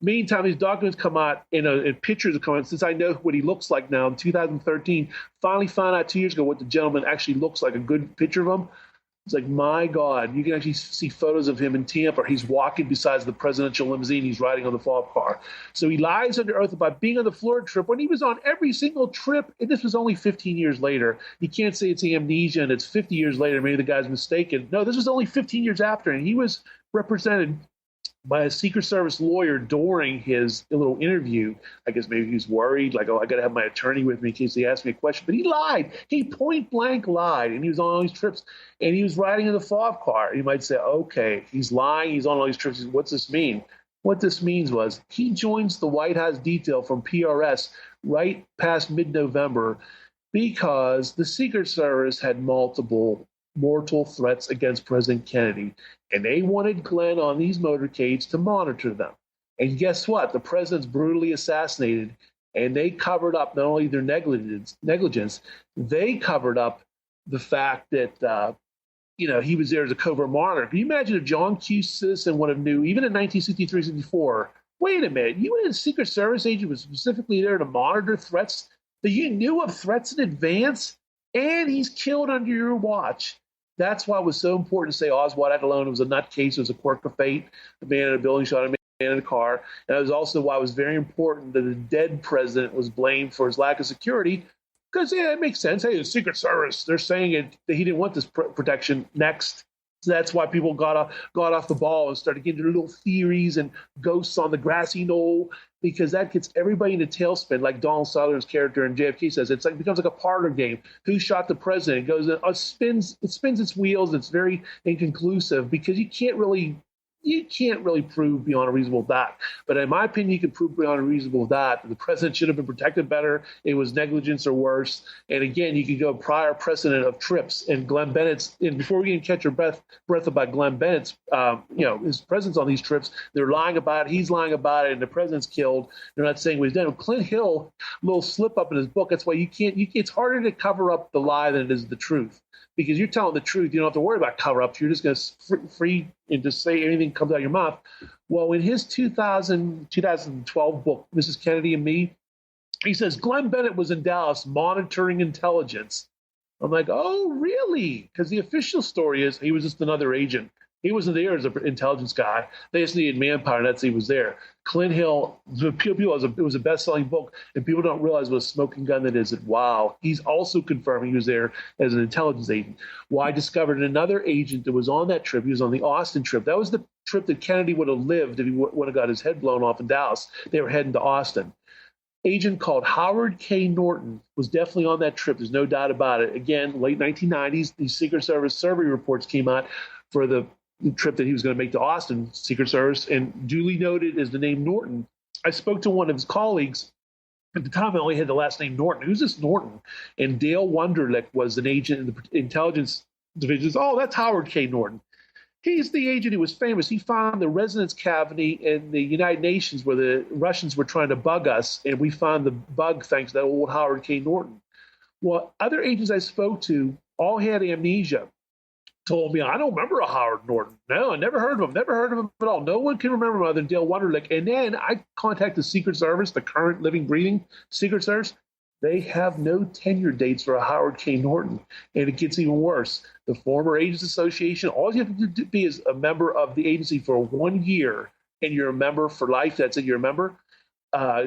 [SPEAKER 3] Meantime, these documents come out, and pictures have come out. Since I know what he looks like now, in 2013, finally found out 2 years ago what the gentleman actually looks like, a good picture of him. It's like, my God, you can actually see photos of him in Tampa. He's walking beside the presidential limousine. He's riding on the follow-up car. So he lies under oath about being on the Florida trip when he was on every single trip. And this was only 15 years later. You can't say it's amnesia and it's 50 years later. Maybe the guy's mistaken. No, this was only 15 years after. And he was represented by a Secret Service lawyer during his little interview. I guess maybe he was worried, like, oh, I got to have my attorney with me in case he asks me a question. But he lied. He point blank lied, and he was on all these trips, and he was riding in the fob car. You might say, okay, he's lying. He's on all these trips. What's this mean? What this means was he joins the White House detail from PRS right past mid-November because the Secret Service had multiple mortal threats against President Kennedy, and they wanted Glenn on these motorcades to monitor them. And guess what? The president's brutally assassinated, and they covered up not only their negligence, they covered up the fact that he was there as a covert monitor. Can you imagine if John Q. Citizen would have knew, even in 1963-64, wait a minute, you and a Secret Service agent was specifically there to monitor threats, that you knew of threats in advance, and he's killed under your watch. That's why it was so important to say Oswald Adelone was a nutcase. It was a quirk of fate. The man in a building shot a man in a car. And it was also why it was very important that the dead president was blamed for his lack of security. Because, yeah, it makes sense. Hey, the Secret Service, they're saying that he didn't want this protection next. So that's why people got off the ball and started getting their little theories and ghosts on the grassy knoll, because that gets everybody in a tailspin. Like Donald Sutherland's character in JFK says, it becomes like a parlor game. Who shot the president? It goes, it spins its wheels. It's very inconclusive because you can't really prove beyond a reasonable doubt. But in my opinion, you can prove beyond a reasonable doubt that the president should have been protected better. It was negligence or worse. And again, you could go prior precedent of trips and Glenn Bennett's. And before we can catch our breath about Glenn Bennett's, his presence on these trips, they're lying about it. He's lying about it, and the president's killed. They're not saying what he's done. Clint Hill, a little slip up in his book. That's why it's harder to cover up the lie than it is the truth. Because you're telling the truth, you don't have to worry about cover-ups. You're just going to free and just say anything comes out of your mouth. Well, in his 2012 book, Mrs. Kennedy and Me, he says Glenn Bennett was in Dallas monitoring intelligence. I'm like, oh, really? Because the official story is he was just another agent. He wasn't there as an intelligence guy. They just needed manpower, and that's he was there. Clint Hill, it was a best-selling book, and people don't realize what a smoking gun that is. Wow. He's also confirming he was there as an intelligence agent. Well, I discovered another agent that was on that trip. He was on the Austin trip. That was the trip that Kennedy would have lived if he would have got his head blown off in Dallas. They were heading to Austin. Agent called Howard K. Norton was definitely on that trip. There's no doubt about it. Again, late 1990s, these Secret Service survey reports came out for the trip that he was going to make to Austin, Secret Service, and duly noted is the name Norton. I spoke to one of his colleagues. At the time, I only had the last name Norton. Who's this Norton? And Dale Wunderlich was an agent in the intelligence division. Oh, that's Howard K. Norton. He's the agent who was famous. He found the resonance cavity in the United Nations where the Russians were trying to bug us, and we found the bug thanks to that old Howard K. Norton. Well, other agents I spoke to all had amnesia. Told me, I don't remember a Howard Norton. No, I never heard of him. Never heard of him at all. No one can remember him other than Dale Wunderlich. And then I contacted the Secret Service, the current living, breathing Secret Service. They have no tenure dates for a Howard K. Norton. And it gets even worse. The former Agents Association, all you have to be is a member of the agency for 1 year, and you're a member for life. That's it, you're a member.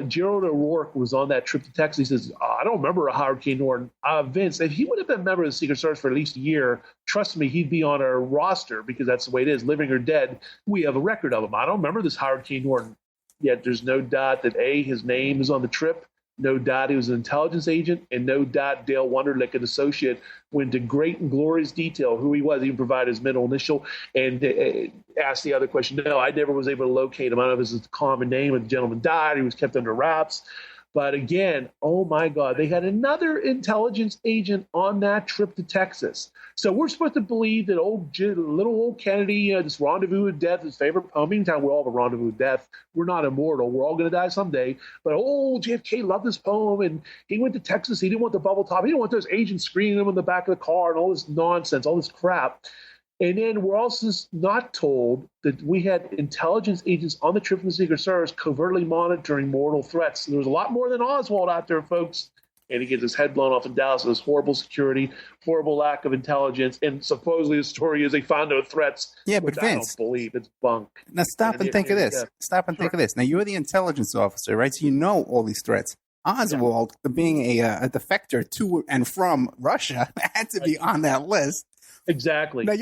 [SPEAKER 3] Gerald O'Rourke was on that trip to Texas. He says, I don't remember a Howard K. Norton. Vince, if he would have been a member of the Secret Service for at least a year, trust me, he'd be on our roster because that's the way it is. Living or dead, we have a record of him. I don't remember this Howard K. Norton. Yet there's no doubt that, A, his name is on the trip. No doubt he was an intelligence agent, and no doubt Dale Wunderlich, an associate, went into great and glorious detail who he was. He even provided his middle initial and asked the other question. No, I never was able to locate him. I don't know if it's a common name. The gentleman died. He was kept under wraps. But again, oh my God, they had another intelligence agent on that trip to Texas. So we're supposed to believe that little old Kennedy, this rendezvous with death, his favorite poem. Meantime, we're all the rendezvous with death. We're not immortal. We're all going to die someday. But JFK loved this poem, and he went to Texas. He didn't want the bubble top. He didn't want those agents screening him in the back of the car and all this nonsense, all this crap. And then we're also not told that we had intelligence agents on the trip from the Secret Service covertly monitoring mortal threats. There was a lot more than Oswald out there, folks. and he gets his head blown off in Dallas. There's horrible security, horrible lack of intelligence, and supposedly the story is they found no threats.
[SPEAKER 2] Yeah, but
[SPEAKER 3] I
[SPEAKER 2] Vince,
[SPEAKER 3] don't believe it's bunk.
[SPEAKER 2] now stop and think of this. Stop and think of this. Now, you're the intelligence officer, right? So you know all these threats. Oswald, being a defector to and from Russia, had to be on that list.
[SPEAKER 3] Exactly.
[SPEAKER 2] Now,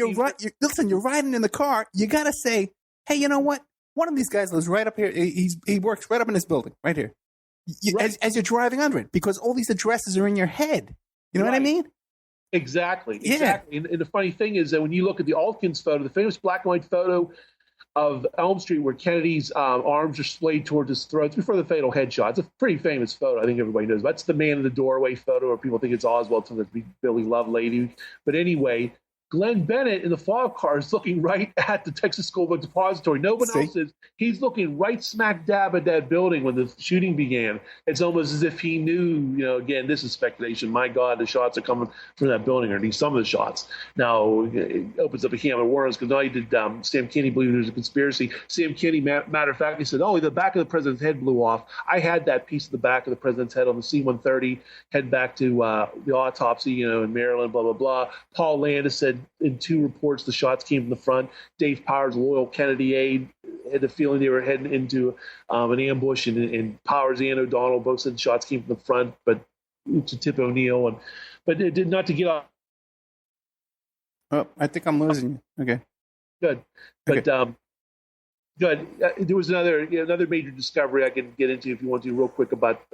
[SPEAKER 2] listen, you're riding in the car. You got to say, hey, you know what? One of these guys lives right up here. He works right up in this building, right here. As you're driving under it, because all these addresses are in your head. You know what I mean?
[SPEAKER 3] Exactly.
[SPEAKER 2] Yeah.
[SPEAKER 3] Exactly. And the funny thing is that when you look at the Alkins photo, the famous black and white photo of Elm Street where Kennedy's arms are splayed towards his throat before the fatal headshot. It's a pretty famous photo. I think everybody knows. That's the man in the doorway photo, or people think it's Oswald, sometimes it's Billy Lovelady. But anyway, Glenn Bennett in the fog car is looking right at the Texas School Book Depository. No one else is. He's looking right smack dab at that building when the shooting began. It's almost as if he knew, again, this is speculation. My God, the shots are coming from that building, or at least some of the shots. Now, it opens up a can of worms, because not only did Sam Kinney believe there was a conspiracy, Sam Kinney, matter of fact, he said, the back of the president's head blew off. I had that piece of the back of the president's head on the C-130, head back to the autopsy, in Maryland, blah, blah, blah. Paul Landis said, in two reports, the shots came from the front. Dave Powers, a loyal Kennedy aide, had the feeling they were heading into an ambush, and Powers and O'Donnell both said the shots came from the front, but to Tip O'Neill. But it did not to get off.
[SPEAKER 2] Oh, I think I'm losing you. Okay.
[SPEAKER 3] Good. But good. There was another major discovery I can get into if you want to, real quick, about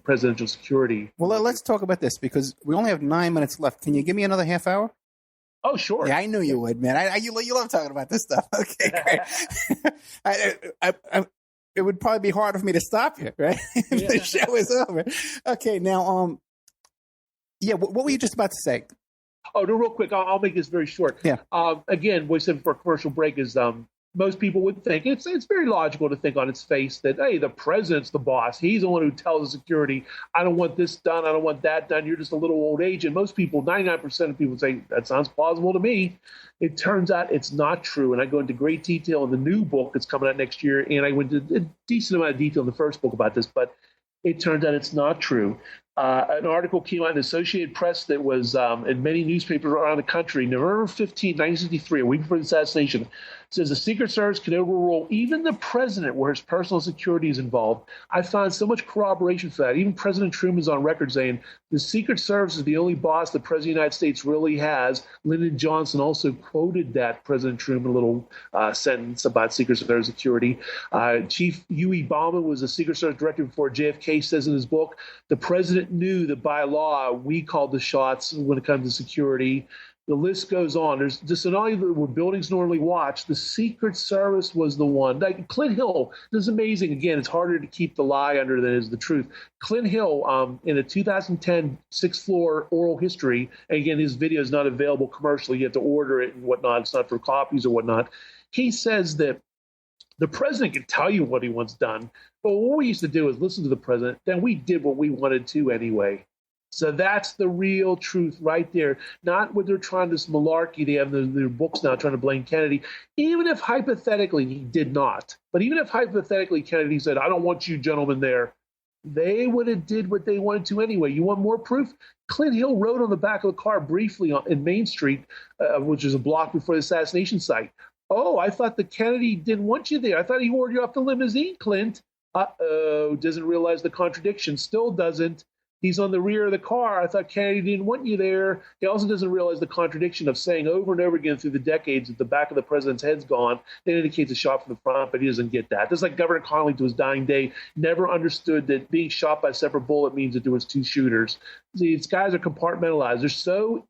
[SPEAKER 3] presidential security.
[SPEAKER 2] Well, let's talk about this, because we only have 9 minutes left. Can you give me another half hour?
[SPEAKER 3] Oh, sure.
[SPEAKER 2] Yeah, I knew you would, man. You love talking about this stuff. Okay, great. It would probably be harder for me to stop you, right? The show is over. Okay, now, what were you just about to say?
[SPEAKER 3] Oh, no, real quick. I'll make this very short.
[SPEAKER 2] Yeah.
[SPEAKER 3] Again, what we said for a commercial break is most people would think, it's very logical to think on its face that, hey, the president's the boss. He's the one who tells the security, I don't want this done, I don't want that done. You're just a little old agent. Most people, 99% of people say, that sounds plausible to me. It turns out it's not true. And I go into great detail in the new book that's coming out next year. And I went into a decent amount of detail in the first book about this, but it turns out it's not true. An article came out in the Associated Press that was in many newspapers around the country, November 15, 1963, a week before the assassination. It says the Secret Service can overrule even the president where his personal security is involved. I found so much corroboration for that. Even President Truman's on record saying the Secret Service is the only boss the President of the United States really has. Lyndon Johnson also quoted that President Truman little sentence about Secret Service security. Chief Huey Bauman was the Secret Service director before JFK, says in his book, the president knew that by law we called the shots when it comes to security. The list goes on. There's just not only where buildings normally watch, the Secret Service was the one. Like Clint Hill, this is amazing. Again, it's harder to keep the lie under than is the truth. Clint Hill, in a 2010 sixth-floor oral history, and again, his video is not available commercially. You have to order it and whatnot. It's not for copies or whatnot. He says that the president can tell you what he wants done, but what we used to do is listen to the president. Then we did what we wanted to anyway. So that's the real truth right there. Not what they're trying, this malarkey they have in their books now trying to blame Kennedy. Even if hypothetically he did not, but even if hypothetically Kennedy said, I don't want you gentlemen there, they would have did what they wanted to anyway. You want more proof? Clint Hill wrote on the back of the car briefly in Main Street, which is a block before the assassination site. Oh, I thought the Kennedy didn't want you there. I thought he ordered you off the limousine, Clint. Uh-oh, doesn't realize the contradiction, still doesn't. He's on the rear of the car. I thought Kennedy didn't want you there. He also doesn't realize the contradiction of saying over and over again through the decades that the back of the president's head's gone. That indicates a shot from the front, but he doesn't get that. Just like Governor Connolly to his dying day never understood that being shot by a separate bullet means that there was two shooters. These guys are compartmentalized. They're so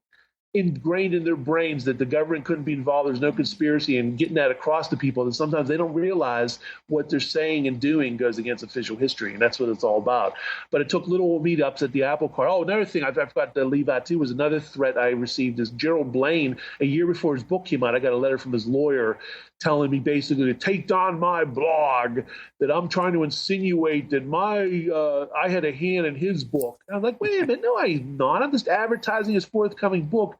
[SPEAKER 3] ingrained in their brains that the government couldn't be involved. There's no conspiracy, and getting that across to people that sometimes they don't realize what they're saying and doing goes against official history, and that's what it's all about. But it took little meetups at the Apple Cart. Oh, another thing I forgot to leave out too was another threat I received is Gerald Blaine. A year before his book came out, I got a letter from his lawyer telling me basically to take down my blog, that I'm trying to insinuate that I had a hand in his book. And I'm like, wait a minute, no, I'm not. I'm just advertising his forthcoming book.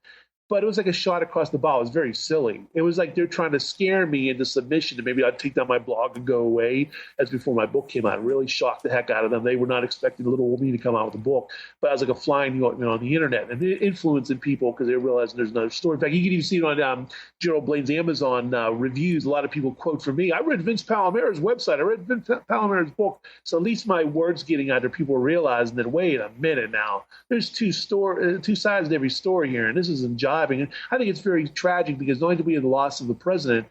[SPEAKER 3] but it was like a shot across the bow. It was very silly. It was like they're trying to scare me into submission, and maybe I'd take down my blog and go away. As before my book came out, it really shocked the heck out of them. They were not expecting little old me to come out with a book, but I was like a flying on the internet and influencing people because they realized there's another story. In fact, you can even see it on Gerald Blaine's Amazon reviews. A lot of people quote from me. I read Vince Palamara's website. I read Vince Palamara's book. So at least my words getting out there, people are realizing that, wait a minute now, there's two sides to every story here, and this isn't jiving. And I think it's very tragic because not only do we have the loss of the president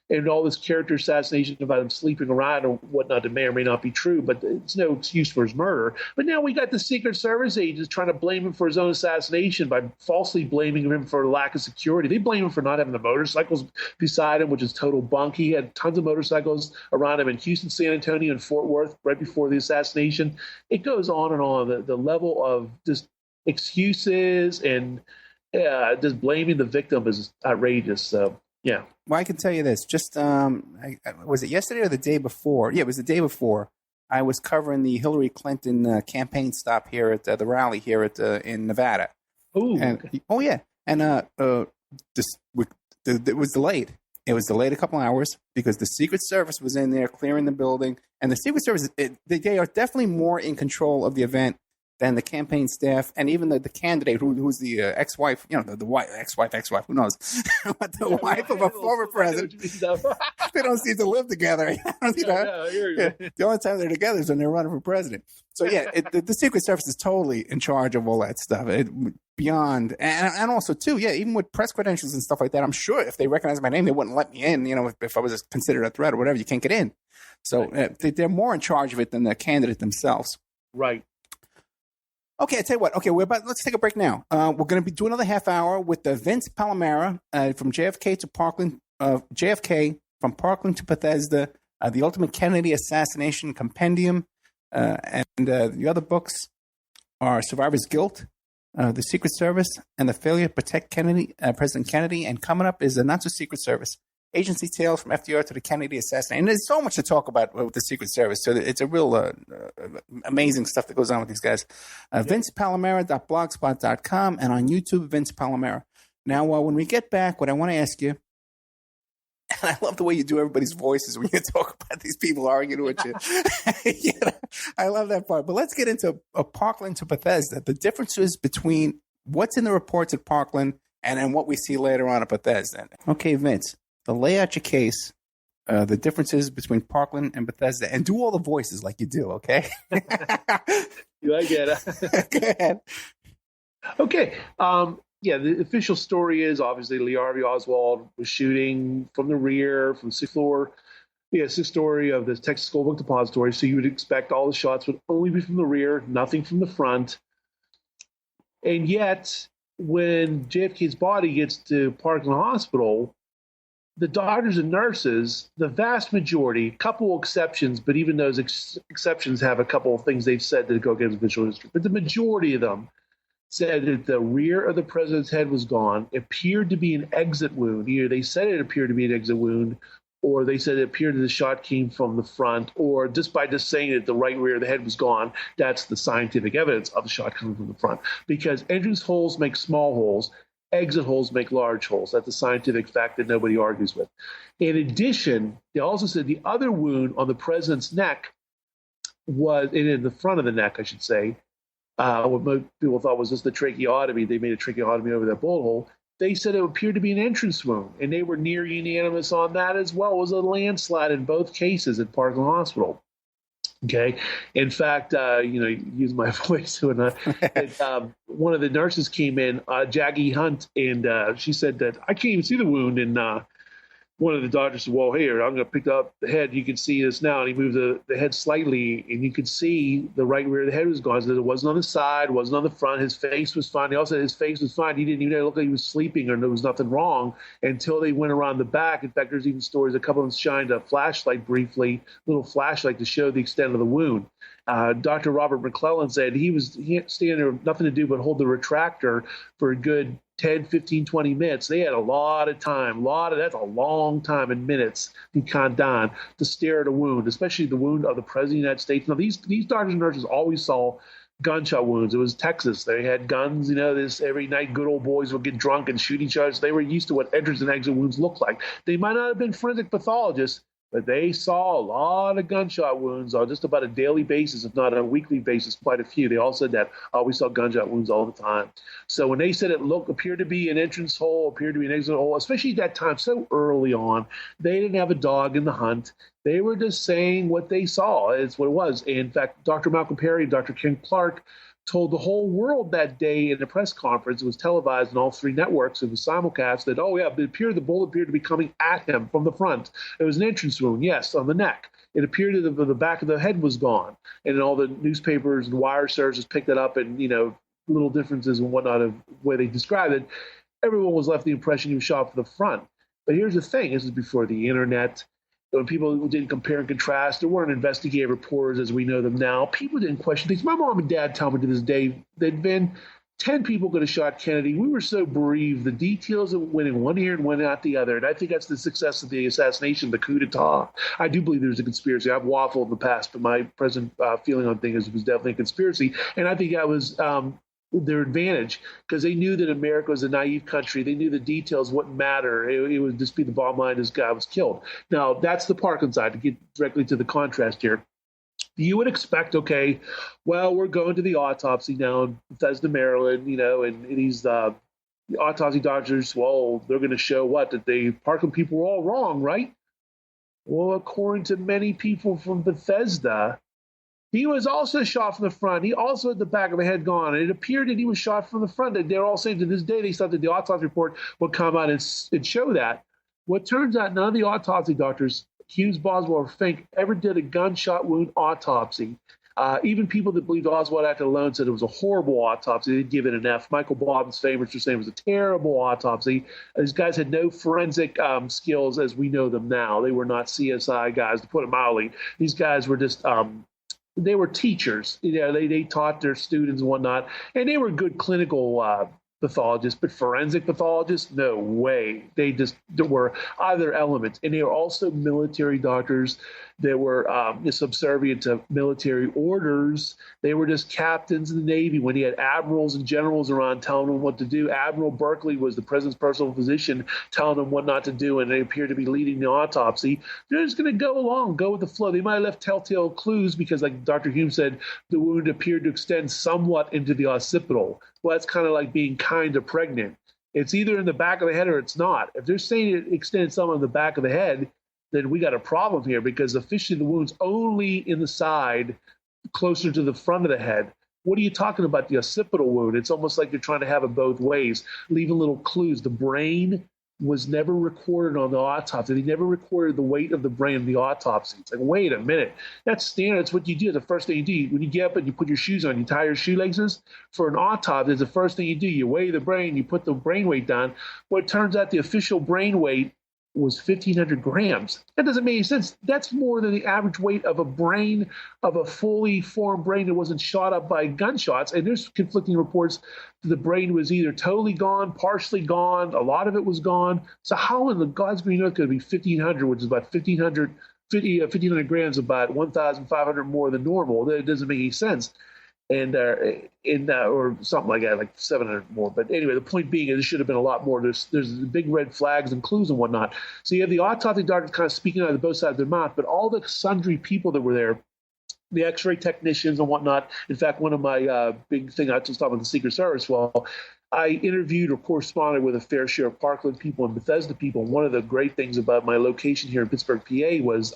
[SPEAKER 3] and all this character assassination about him sleeping around or whatnot that may or may not be true, but it's no excuse for his murder. But now we got the Secret Service agents trying to blame him for his own assassination by falsely blaming him for lack of security. They blame him for not having the motorcycles beside him, which is total bunk. He had tons of motorcycles around him in Houston, San Antonio, and Fort Worth right before the assassination. It goes on and on. The level of just excuses and just blaming the victim is outrageous. So, yeah.
[SPEAKER 2] Well, I can tell you this. Just was it yesterday or the day before? Yeah, it was the day before. I was covering the Hillary Clinton campaign stop here at the rally here in Nevada.
[SPEAKER 3] Ooh,
[SPEAKER 2] okay. Oh, yeah. And it was delayed. It was delayed a couple hours because the Secret Service was in there clearing the building. And the Secret Service, they are definitely more in control of the event than the campaign staff, and even the candidate who's the ex-wife, the wife, ex-wife, who knows? The wife of a former president. They don't seem to live together. The only time they're together is when they're running for president. So, yeah, the Secret Service is totally in charge of all that stuff. Beyond, and also, too, yeah, even with press credentials and stuff like that, I'm sure if they recognize my name, they wouldn't let me in, if I was considered a threat or whatever, you can't get in. So they're more in charge of it than the candidate themselves.
[SPEAKER 3] Right.
[SPEAKER 2] Okay, I tell you what. Okay, let's take a break now. We're going to do another half hour with Vince Palamara from JFK to Parkland. JFK from Parkland to Bethesda, the Ultimate Kennedy Assassination Compendium, and the other books are Survivor's Guilt, The Secret Service, and the Failure to Protect President Kennedy. And coming up is the Not So Secret Service. Agency tales from FDR to the Kennedy assassination. And there's so much to talk about with the Secret Service. So it's a real amazing stuff that goes on with these guys. VincePalamara.blogspot.com and on YouTube, Vince Palamara. Now, when we get back, what I want to ask you, and I love the way you do everybody's voices when you talk about these people arguing with you. Yeah, I love that part. But let's get into Parkland to Bethesda. The differences between what's in the reports at Parkland and then what we see later on at Bethesda. Okay, Vince. Lay out your case, the differences between Parkland and Bethesda, and do all the voices like you do, okay?
[SPEAKER 3] I get it.
[SPEAKER 2] Go ahead.
[SPEAKER 3] Okay. The official story is obviously Lee Harvey Oswald was shooting from the rear, from the sixth story of the Texas School Book Depository. So you would expect all the shots would only be from the rear, nothing from the front. And yet, when JFK's body gets to Parkland Hospital, the doctors and nurses, the vast majority, a couple exceptions, but even those exceptions have a couple of things they've said that go against visual history. But the majority of them said that the rear of the president's head was gone, appeared to be an exit wound. Either they said it appeared to be an exit wound, or they said it appeared that the shot came from the front, or just by just saying that the right rear of the head was gone, that's the scientific evidence of the shot coming from the front. Because entrance holes make small holes. Exit holes make large holes. That's a scientific fact that nobody argues with. In addition, they also said the other wound on the president's neck was, in the front of the neck, I should say, what most people thought was just the tracheotomy. They made a tracheotomy over that bullet hole. They said it appeared to be an entrance wound, and they were near unanimous on that as well. It was a landslide in both cases at Parkland Hospital. Okay. In fact, use my voice to one of the nurses came in, Jackie Hunt, and she said that I can't even see the wound. And one of the doctors said, well, here, I'm going to pick up the head. You can see this now. And he moved the head slightly, and you could see the right rear of the head was gone. So it wasn't on the side, wasn't on the front. His face was fine. He also said his face was fine. He didn't even look like he was sleeping or there was nothing wrong until they went around the back. In fact, there's even stories, a couple of them shined a flashlight briefly, little flashlight to show the extent of the wound. Dr. Robert McClellan said he standing there with nothing to do but hold the retractor for a good 10, 15, 20 minutes. They had a lot of time, that's a long time in minutes, he conned on to stare at a wound, especially the wound of the President of the United States. Now, these doctors and nurses always saw gunshot wounds. It was Texas. They had guns. This every night good old boys would get drunk and shoot each other. So they were used to what entrance and exit wounds looked like. They might not have been forensic pathologists, but they saw a lot of gunshot wounds on just about a daily basis, if not on a weekly basis, quite a few. They all said that. Oh, we saw gunshot wounds all the time. So when they said it appeared to be an entrance hole, appeared to be an exit hole, especially at that time, so early on, they didn't have a dog in the hunt. They were just saying what they saw. It's what it was. And in fact, Dr. Malcolm Perry and Dr. Ken Clark told the whole world that day in a press conference. It was televised on all three networks. It was simulcast that, the bullet appeared to be coming at him from the front. It was an entrance wound, yes, on the neck. It appeared that the back of the head was gone. And all the newspapers and wire services picked it up, and, little differences and whatnot of the way they described it. Everyone was left the impression he was shot from the front. But here's the thing. This is before the internet. When people didn't compare and contrast, there weren't investigative reporters as we know them now. People didn't question things. My mom and dad tell me to this day there'd been 10 people could have shot Kennedy. We were so bereaved. The details went in one ear and went out the other. And I think that's the success of the assassination, the coup d'etat. I do believe there's a conspiracy. I've waffled in the past, but my present feeling on things is it was definitely a conspiracy. And I think that was their advantage, because they knew that America was a naive country. They knew the details wouldn't matter. It would just be the bottom line: this guy was killed. Now, that's the Parkland side. To get directly to the contrast here, you would expect, we're going to the autopsy now in Bethesda, Maryland, and these the autopsy doctors, they're going to show that the Parkland people were all wrong, right? Well, according to many people from Bethesda, he was also shot from the front. He also had the back of the head gone. And it appeared that he was shot from the front. They're all saying to this day they thought that the autopsy report would come out and show that. What turns out, none of the autopsy doctors, Hughes, Boswell, or Fink, ever did a gunshot wound autopsy. Even people that believed Oswald acted alone said it was a horrible autopsy. They'd give it an F. Michael Bobbitt's favorites were saying it was a terrible autopsy. These guys had no forensic skills as we know them now. They were not CSI guys, to put it mildly. These guys were just they were teachers. They taught their students and whatnot, and they were good clinical pathologists, but forensic pathologists, no way. They just were either element. And they were also military doctors that were subservient to military orders. They were just captains in the Navy. When he had admirals and generals around telling them what to do, Admiral Berkeley was the president's personal physician telling them what not to do, and they appeared to be leading the autopsy. They're just going to go along, go with the flow. They might have left telltale clues because, like Dr. Hume said, the wound appeared to extend somewhat into the occipital. Well, that's kind of like being kind of pregnant. It's either in the back of the head or it's not. If they're saying it extends somewhat in the back of the head, then we got a problem here, because officially the wound's only in the side, closer to the front of the head. What are you talking about, the occipital wound? It's almost like you're trying to have it both ways, leaving little clues. The brain was never recorded on the autopsy. They never recorded the weight of the brain in the autopsy. It's like, wait a minute. That's standard. It's what you do. The first thing you do when you get up and you put your shoes on, you tie your shoelaces. For an autopsy, it's the first thing you do. You weigh the brain, you put the brain weight down. Well, it turns out the official brain weight was 1,500 grams. That doesn't make any sense. That's more than the average weight of a brain, of a fully formed brain that wasn't shot up by gunshots. And there's conflicting reports that the brain was either totally gone, partially gone, a lot of it was gone. So how in the God's green earth could it be 1,500, which is about 1,500 grams, about 1,500 more than normal? That doesn't make any sense. And or something like that, like 700 more. But anyway, the point being is it should have been a lot more. There's big red flags and clues and whatnot. So you have the autopsy doctors kind of speaking out of both sides of their mouth, but all the sundry people that were there, the X-ray technicians and whatnot. In fact, one of my big thing I just talked about the Secret Service. Well, I interviewed or corresponded with a fair share of Parkland people and Bethesda people. And one of the great things about my location here in Pittsburgh, PA, was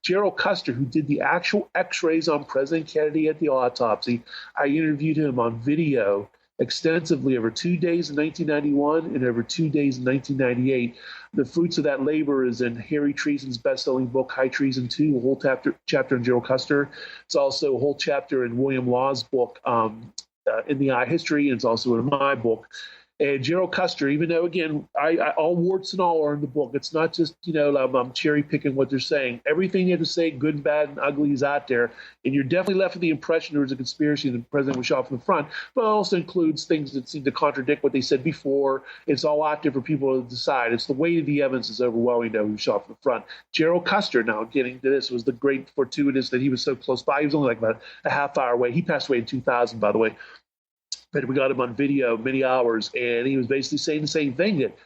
[SPEAKER 3] Gerald Custer, who did the actual X-rays on President Kennedy at the autopsy. I interviewed him on video extensively over 2 days in 1991 and over 2 days in 1998. The fruits of that labor is in Harry Treason's best-selling book, High Treason 2, a whole chapter on Gerald Custer. It's also a whole chapter in William Law's book, In the Eye History, and it's also in my book. And Gerald Custer, even though, again, I all warts and all are in the book. It's not just, I'm cherry picking what they're saying. Everything they have to say, good, bad, and ugly, is out there. And you're definitely left with the impression there was a conspiracy and the president was shot from the front. But it also includes things that seem to contradict what they said before. It's all out there for people to decide. It's the weight of the evidence is overwhelming that he was shot from the front. Gerald Custer, now getting to this, was the great fortuitous that he was so close by. He was only like about a half hour away. He passed away in 2000, by the way. But we got him on video many hours, and he was basically saying the same thing, that,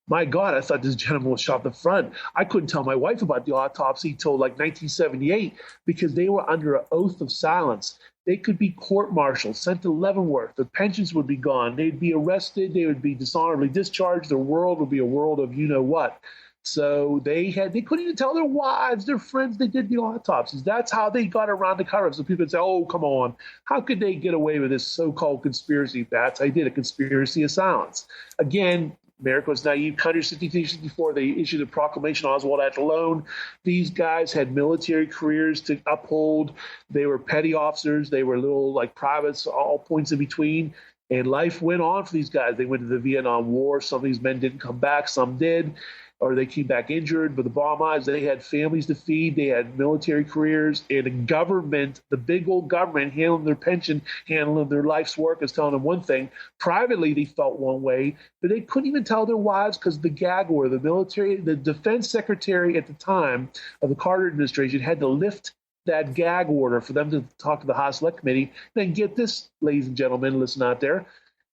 [SPEAKER 3] my God, I thought this gentleman was shot in the front. I couldn't tell my wife about the autopsy till like 1978 because they were under an oath of silence. They could be court-martialed, sent to Leavenworth. Their pensions would be gone. They'd be arrested. They would be dishonorably discharged. Their world would be a world of you-know-what. So they couldn't even tell their wives, their friends, they did the autopsies. That's how they got around the cover-up. So people would say, oh, come on. How could they get away with this so-called conspiracy? That's how they did a conspiracy of silence. Again, America was naive. 1963-64, they issued a proclamation, Oswald at alone. These guys had military careers to uphold. They were petty officers. They were little like privates, all points in between. And life went on for these guys. They went to the Vietnam War. Some of these men didn't come back. Some did, or they came back injured. But the bottom line is they had families to feed. They had military careers. And the government, the big old government, handling their pension, handling their life's work, is telling them one thing. Privately, they felt one way. But they couldn't even tell their wives because the gag order, the military, the defense secretary at the time of the Carter administration had to lift that gag order for them to talk to the House Select Committee. Then get this, ladies and gentlemen, listen out there.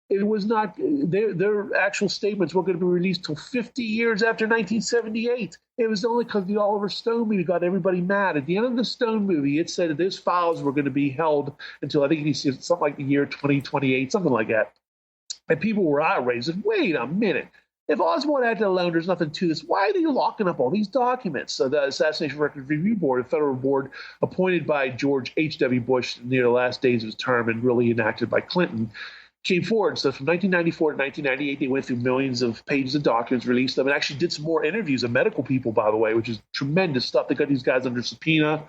[SPEAKER 3] It was not, their actual statements weren't going to be released till 50 years after 1978. It was only because the Oliver Stone movie got everybody mad. At the end of the Stone movie, it said that those files were going to be held until, I think he said something like the year 2028, something like that. And people were outraged. Said, wait a minute. If Oswald acted alone, there's nothing to this. Why are they locking up all these documents? So the Assassination Records Review Board, a federal board appointed by George H.W. Bush near the last days of his term and really enacted by Clinton, came forward. So from 1994 to 1998, they went through millions of pages of documents, released them, and actually did some more interviews of medical people, by the way, which is tremendous stuff. They got these guys under subpoena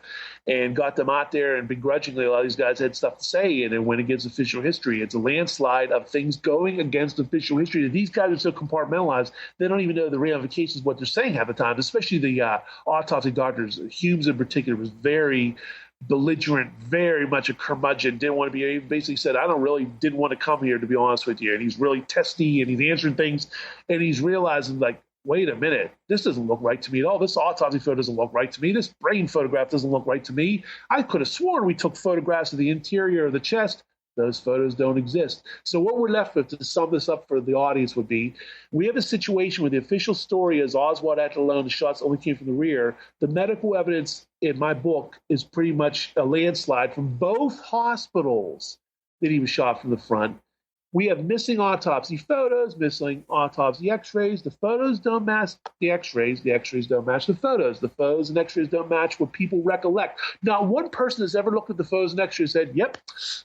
[SPEAKER 3] and got them out there, and begrudgingly, a lot of these guys had stuff to say, and it went against official history. It's a landslide of things going against official history. These guys are so compartmentalized, they don't even know the ramifications of what they're saying half the time, especially the autopsy doctors. Humes in particular was very belligerent, very much a curmudgeon, didn't want to be, he basically said, didn't want to come here, to be honest with you. And he's really testy, and he's answering things, and he's realizing, like, wait a minute, this doesn't look right to me at all. This autopsy photo doesn't look right to me. This brain photograph doesn't look right to me. I could have sworn we took photographs of the interior of the chest. Those photos don't exist. So what we're left with, to sum this up for the audience, would be, we have a situation where the official story is Oswald acted alone, the shots only came from the rear. The medical evidence in my book is pretty much a landslide from both hospitals that he was shot from the front. We have missing autopsy photos, missing autopsy x-rays. The photos don't match the x-rays. The x-rays don't match the photos. The photos and x-rays don't match what people recollect. Not one person has ever looked at the photos and x-rays and said, yep,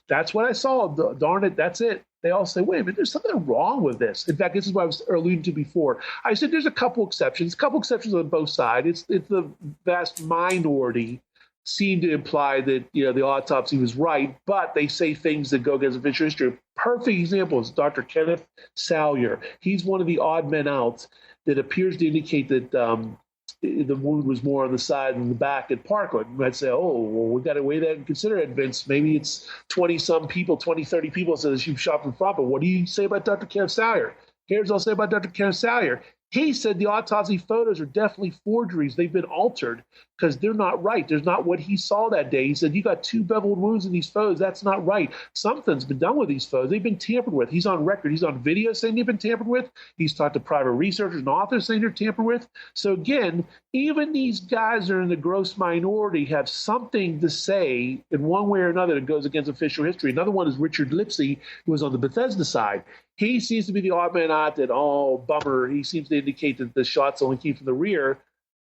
[SPEAKER 3] that's what I saw. Darn it, that's it. They all say, wait a minute, there's something wrong with this. In fact, this is what I was alluding to before. I said there's a couple exceptions on both sides. It's the vast minority seem to imply that the autopsy was right, but they say things that go against official history. Perfect example is Dr. Kenneth Salyer. He's one of the odd men out that appears to indicate that the wound was more on the side than the back at Parkland. You might say, oh, well, we got to weigh that and consider it, Vince. Maybe it's 20-some people, 20, 30 people said she was shot from front. But what do you say about Dr. Kenneth Salyer? Here's what I'll say about Dr. Kenneth Salyer. He said the autopsy photos are definitely forgeries. They've been altered because they're not right. There's not what he saw that day. He said, you got 2 beveled wounds in these photos. That's not right. Something's been done with these photos. They've been tampered with. He's on record. He's on video saying they've been tampered with. He's talked to private researchers and authors saying they're tampered with. So again, even these guys that are in the gross minority have something to say in one way or another that goes against official history. Another one is Richard Lipsey, who was on the Bethesda side. He seems to be the odd man out that, oh, bummer. He seems to indicate that the shots only came from the rear.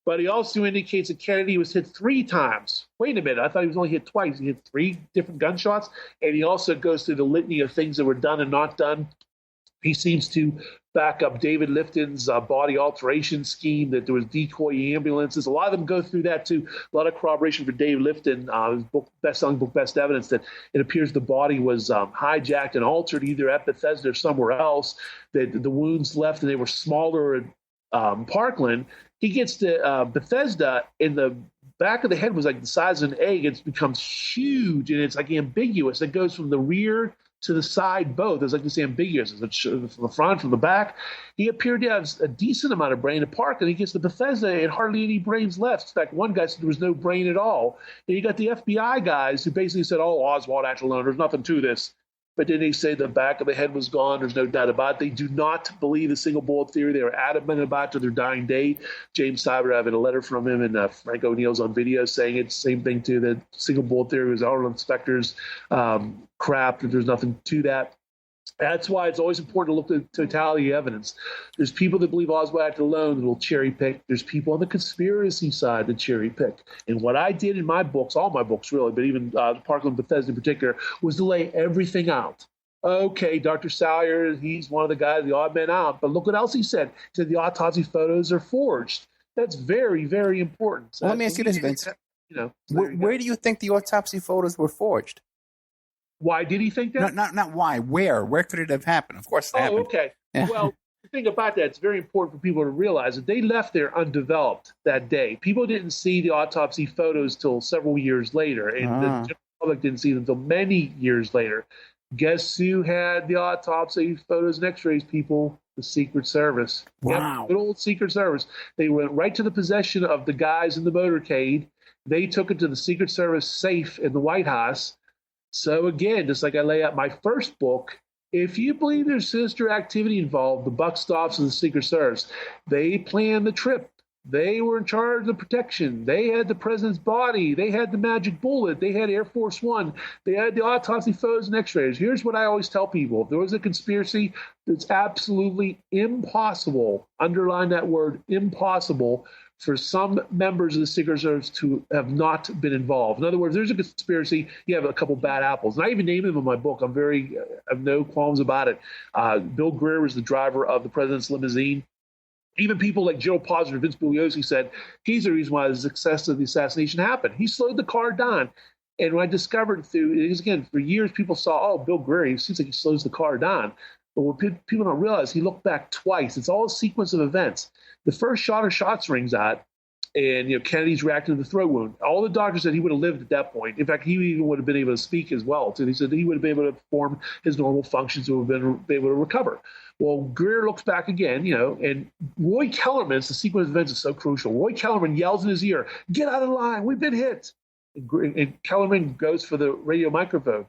[SPEAKER 3] But he also indicates that Kennedy was hit 3 times. Wait a minute. I thought he was only hit twice. He hit 3 different gunshots. And he also goes through the litany of things that were done and not done. He seems to back up David Lifton's body alteration scheme, that there was decoy ambulances. A lot of them go through that, too. A lot of corroboration for David Lifton, his book, best-selling book, Best Evidence, that it appears the body was hijacked and altered either at Bethesda or somewhere else, that the wounds left and they were smaller at Parkland. He gets to Bethesda, and the back of the head was like the size of an egg. It becomes huge, and it's like ambiguous. It goes from the rear to the side both. It's like this ambiguous. It's from the front, from the back. He appeared to have a decent amount of brain at Parkland. He gets to Bethesda and hardly any brains left. In fact, one guy said there was no brain at all. And you got the FBI guys who basically said, oh, Oswald acted alone. There's nothing to this. But then they say the back of the head was gone. There's no doubt about it. They do not believe the single bullet theory. They were adamant about it to their dying day. James Cyber, I have a letter from him, and Frank O'Neill's on video saying it's the same thing, too, that single bullet theory was all inspectors crap, that there's nothing to that. That's why it's always important to look at the totality of evidence. There's people that believe Oswald acted alone that will cherry pick. There's people on the conspiracy side that cherry pick. And what I did in my books, all my books really, but even Parkland Bethesda in particular, was to lay everything out. Okay, Dr. Salyer, he's one of the guys, the odd man out. But look what else he said. He said the autopsy photos are forged. That's very, very important. So
[SPEAKER 2] well, let me ask you this, Vince. Where do you think the autopsy photos were forged?
[SPEAKER 3] Why did he think that?
[SPEAKER 2] Not why. Where? Where could it have happened? Of course it happened.
[SPEAKER 3] Okay.
[SPEAKER 2] Yeah.
[SPEAKER 3] Well, the thing about that, it's very important for people to realize that they left there undeveloped that day. People didn't see the autopsy photos till several years later, and the general public didn't see them until many years later. Guess who had the autopsy photos and x-rays, people? The Secret Service.
[SPEAKER 2] Wow.
[SPEAKER 3] Yep, good old Secret Service. They went right to the possession of the guys in the motorcade. They took it to the Secret Service safe in the White House. So again, just like I lay out my first book, if you believe there's sinister activity involved, the buck stops in the Secret Service. They planned the trip. They were in charge of the protection. They had the president's body. They had the magic bullet. They had Air Force One. They had the autopsy photos and x-rays. Here's what I always tell people. If there was a conspiracy, it's absolutely impossible, underline that word, impossible, for some members of the Secret Service to have not been involved. In other words, there's a conspiracy, you have a couple bad apples. And I even name them in my book. I have no qualms about it. Bill Greer was the driver of the president's limousine. Even people like Joe Posner, Vince Bugliosi said he's the reason why the success of the assassination happened. He slowed the car down. And when I discovered again, for years people saw, oh, Bill Greer, it seems like he slows the car down. But what people don't realize, he looked back twice. It's all a sequence of events. The first shot or shots rings out, and Kennedy's reacting to the throat wound. All the doctors said he would have lived at that point. In fact, he even would have been able to speak as well. So he said he would have been able to perform his normal functions and would have been able to recover. Well, Greer looks back again, and Roy Kellerman, the sequence of events is so crucial. Roy Kellerman yells in his ear, "Get out of line, we've been hit." And Kellerman goes for the radio microphone.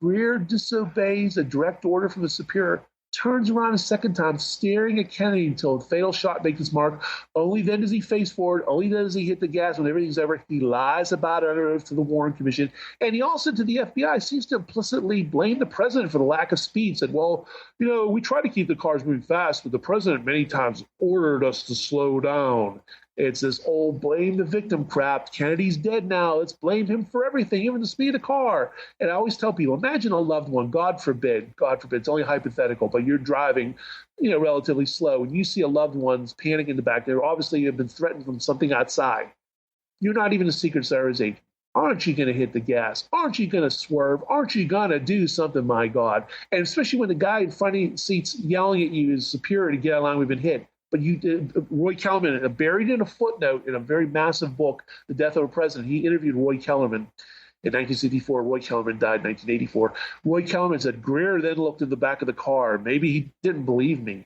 [SPEAKER 3] Greer disobeys a direct order from the superior, turns around a second time, staring at Kennedy until a fatal shot makes its mark. Only then does he face forward. Only then does he hit the gas when everything's over. He lies about it under oath to the Warren Commission. And he also, to the FBI, seems to implicitly blame the president for the lack of speed. Said, well, we try to keep the cars moving fast, but the president many times ordered us to slow down. It's this old blame the victim crap. Kennedy's dead now. Let's blame him for everything, even the speed of the car. And I always tell people, imagine a loved one, God forbid, it's only hypothetical, but you're driving, relatively slow, and you see a loved one's panicking in the back there. Obviously, you've been threatened from something outside. You're not even a Secret Service agent. Aren't you going to hit the gas? Aren't you going to swerve? Aren't you going to do something, my God? And especially when the guy in front of the seat's yelling at you is superior to get out of line, we've been hit. But Roy Kellerman, buried in a footnote in a very massive book, The Death of a President, he interviewed Roy Kellerman in 1964. Roy Kellerman died in 1984. Roy Kellerman said, Greer then looked in the back of the car. Maybe he didn't believe me.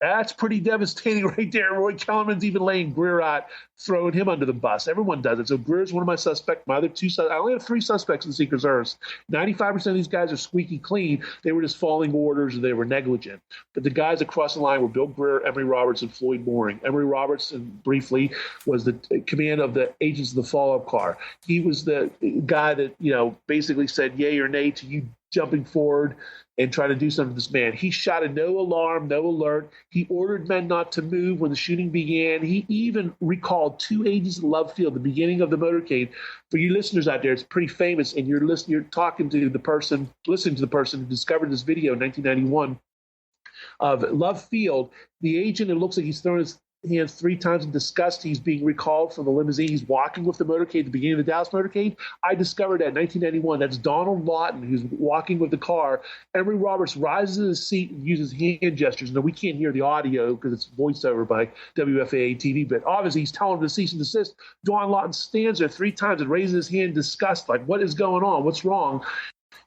[SPEAKER 3] That's pretty devastating right there. Roy Kellerman's even laying Greer out, throwing him under the bus. Everyone does it. So Greer's one of my suspects. My other two suspects, I only have 3 suspects in the Secret Service. 95% of these guys are squeaky clean. They were just following orders, or they were negligent. But the guys across the line were Bill Greer, Emory Roberts, and Floyd Mooring. Emory Robertson, briefly, was the command of the agents of the follow-up car. He was the guy that, basically said yay or nay to you jumping forward and trying to do something to this man. He shot a no alarm, no alert. He ordered men not to move when the shooting began. He even recalled 2 agents in Love Field, the beginning of the motorcade. For you listeners out there, it's pretty famous, and you're talking to the person, listening to the person who discovered this video in 1991. of Love Field. The agent, it looks like he's thrown his hands 3 times in disgust. He's being recalled from the limousine. He's walking with the motorcade at the beginning of the Dallas motorcade. I discovered that in 1991. That's Donald Lawton, who's walking with the car. Emory Roberts rises in his seat and uses hand gestures. Now, we can't hear the audio because it's voiceover by WFAA TV, but obviously he's telling him to cease and desist. Don Lawton stands there 3 times and raises his hand in disgust, like, what is going on? What's wrong?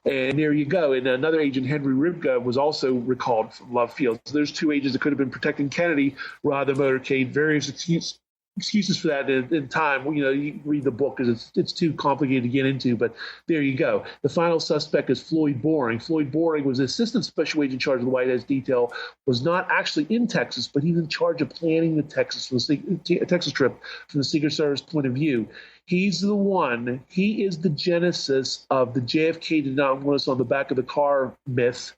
[SPEAKER 3] And there you go. And another agent, Henry Ribka, was also recalled from Love Field. So there's 2 agents that could have been protecting Kennedy rather than motorcade. Various excuses for that in time. You read the book because it's too complicated to get into, but there you go. The final suspect is Floyd Boring. Floyd Boring was the assistant special agent in charge of the White House detail, was not actually in Texas, but he's in charge of planning the Texas trip from the Secret Service point of view. He's the one, he is the genesis of the JFK did not want us on the back of the car myth.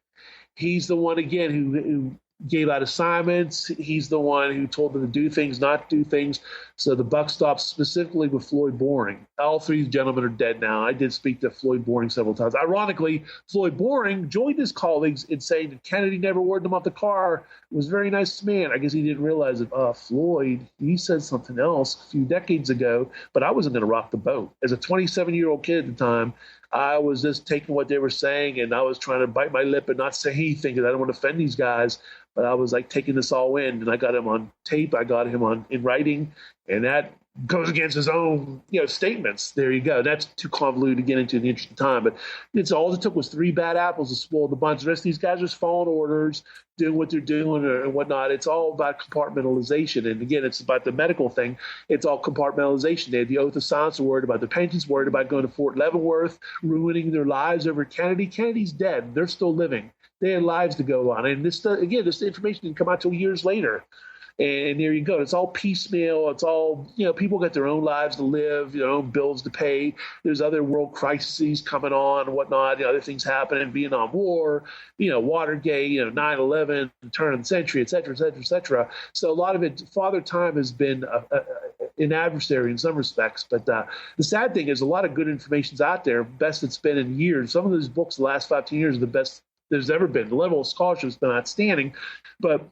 [SPEAKER 3] He's the one, again, who gave out assignments. He's the one who told them to do things, not do things. So the buck stops specifically with Floyd Boring. All 3 gentlemen are dead now. I did speak to Floyd Boring several times. Ironically, Floyd Boring joined his colleagues in saying that Kennedy never ordered him off the car. He was a very nice man. I guess he didn't realize that, Floyd, he said something else a few decades ago, but I wasn't going to rock the boat. As a 27-year-old kid at the time, I was just taking what they were saying, and I was trying to bite my lip and not say anything because I don't want to offend these guys. But I was like taking this all in, and I got him on tape. I got him in writing, and that goes against his own statements. There you go. That's too convoluted to get into in the interest of time. But it's all it took was 3 bad apples to spoil the bunch. The rest of these guys are just following orders, doing what they're doing and whatnot. It's all about compartmentalization. And again, it's about the medical thing. It's all compartmentalization. They had the oath of silence, worried about their pensions, worried about going to Fort Leavenworth, ruining their lives over Kennedy. Kennedy's dead. They're still living. They had lives to go on. And this information didn't come out till years later. And there you go. It's all piecemeal. It's all, people got their own lives to live, their own bills to pay. There's other world crises coming on and whatnot, other things happening, Vietnam War, Watergate, 9/11, turn of the century, et cetera, et cetera, et cetera. So a lot of it, Father Time has been an adversary in some respects. But the sad thing is a lot of good information's out there, best it's been in years. Some of those books the last 15 years are the best there's ever been. The level of scholarship has been outstanding, but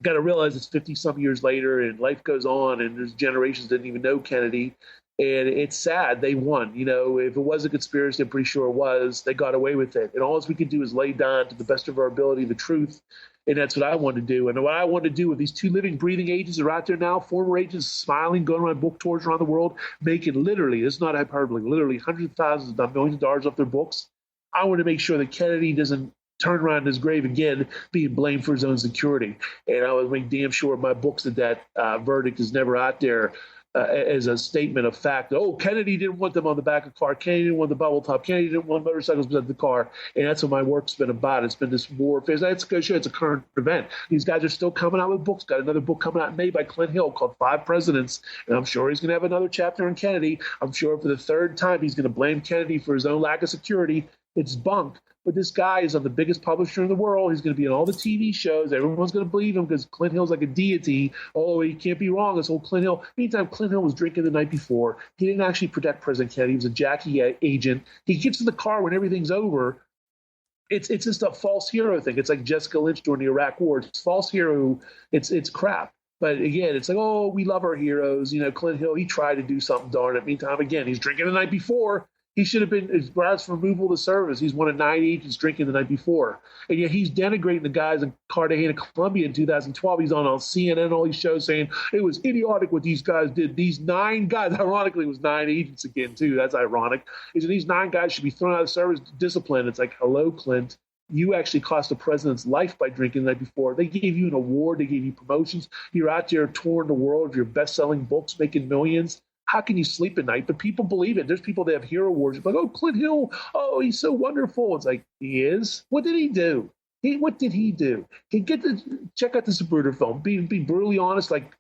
[SPEAKER 3] got to realize it's 50-some years later and life goes on and there's generations that didn't even know Kennedy. And it's sad. They won. If it was a conspiracy, I'm pretty sure it was. They got away with it. And all we can do is lay down to the best of our ability the truth. And that's what I want to do. And what I want to do with these 2 living, breathing agents that are out there now, former agents smiling, going around book tours around the world, making literally, this is not hyperbole, literally hundreds of thousands, if not millions of dollars off their books. I want to make sure that Kennedy doesn't turn around in his grave again, being blamed for his own security. And I would make damn sure in my books that verdict is never out there as a statement of fact. Oh, Kennedy didn't want them on the back of the car. Kennedy didn't want the bubble top. Kennedy didn't want motorcycles beside the car. And that's what my work's been about. It's been this warfare. That's because it's a current event. These guys are still coming out with books. Got another book coming out in May by Clint Hill called 5 Presidents. And I'm sure he's going to have another chapter on Kennedy. I'm sure for the 3rd time he's going to blame Kennedy for his own lack of security. It's bunk. But this guy is on the biggest publisher in the world. He's going to be on all the TV shows. Everyone's going to believe him because Clint Hill's like a deity. Oh, he can't be wrong. This whole Clint Hill. Anytime Clint Hill was drinking the night before, he didn't actually protect President Kennedy. He was a Jackie agent. He gets in the car when everything's over. It's just a false hero thing. It's like Jessica Lynch during the Iraq War. It's false hero. It's crap. But again, it's like, oh, we love our heroes. Clint Hill, he tried to do something, darn it. Meantime, again, he's drinking the night before. He should have been, as grounds for removal of the service, he's one of 9 agents drinking the night before. And yet he's denigrating the guys in Cartagena, Colombia in 2012. He's on CNN, all these shows saying it was idiotic what these guys did. These 9 guys, ironically, it was 9 agents again, too. That's ironic. He said these 9 guys should be thrown out of service, disciplined. It's like, hello, Clint. You actually cost the president's life by drinking the night before. They gave you an award. They gave you promotions. You're out there touring the world with your best-selling books, making millions. How can you sleep at night? But people believe it. There's people that have hero awards. Like, oh, Clint Hill, oh, he's so wonderful. It's like, he is? What did he do? What did he do? Check out the Zapruder film. Be brutally honest, like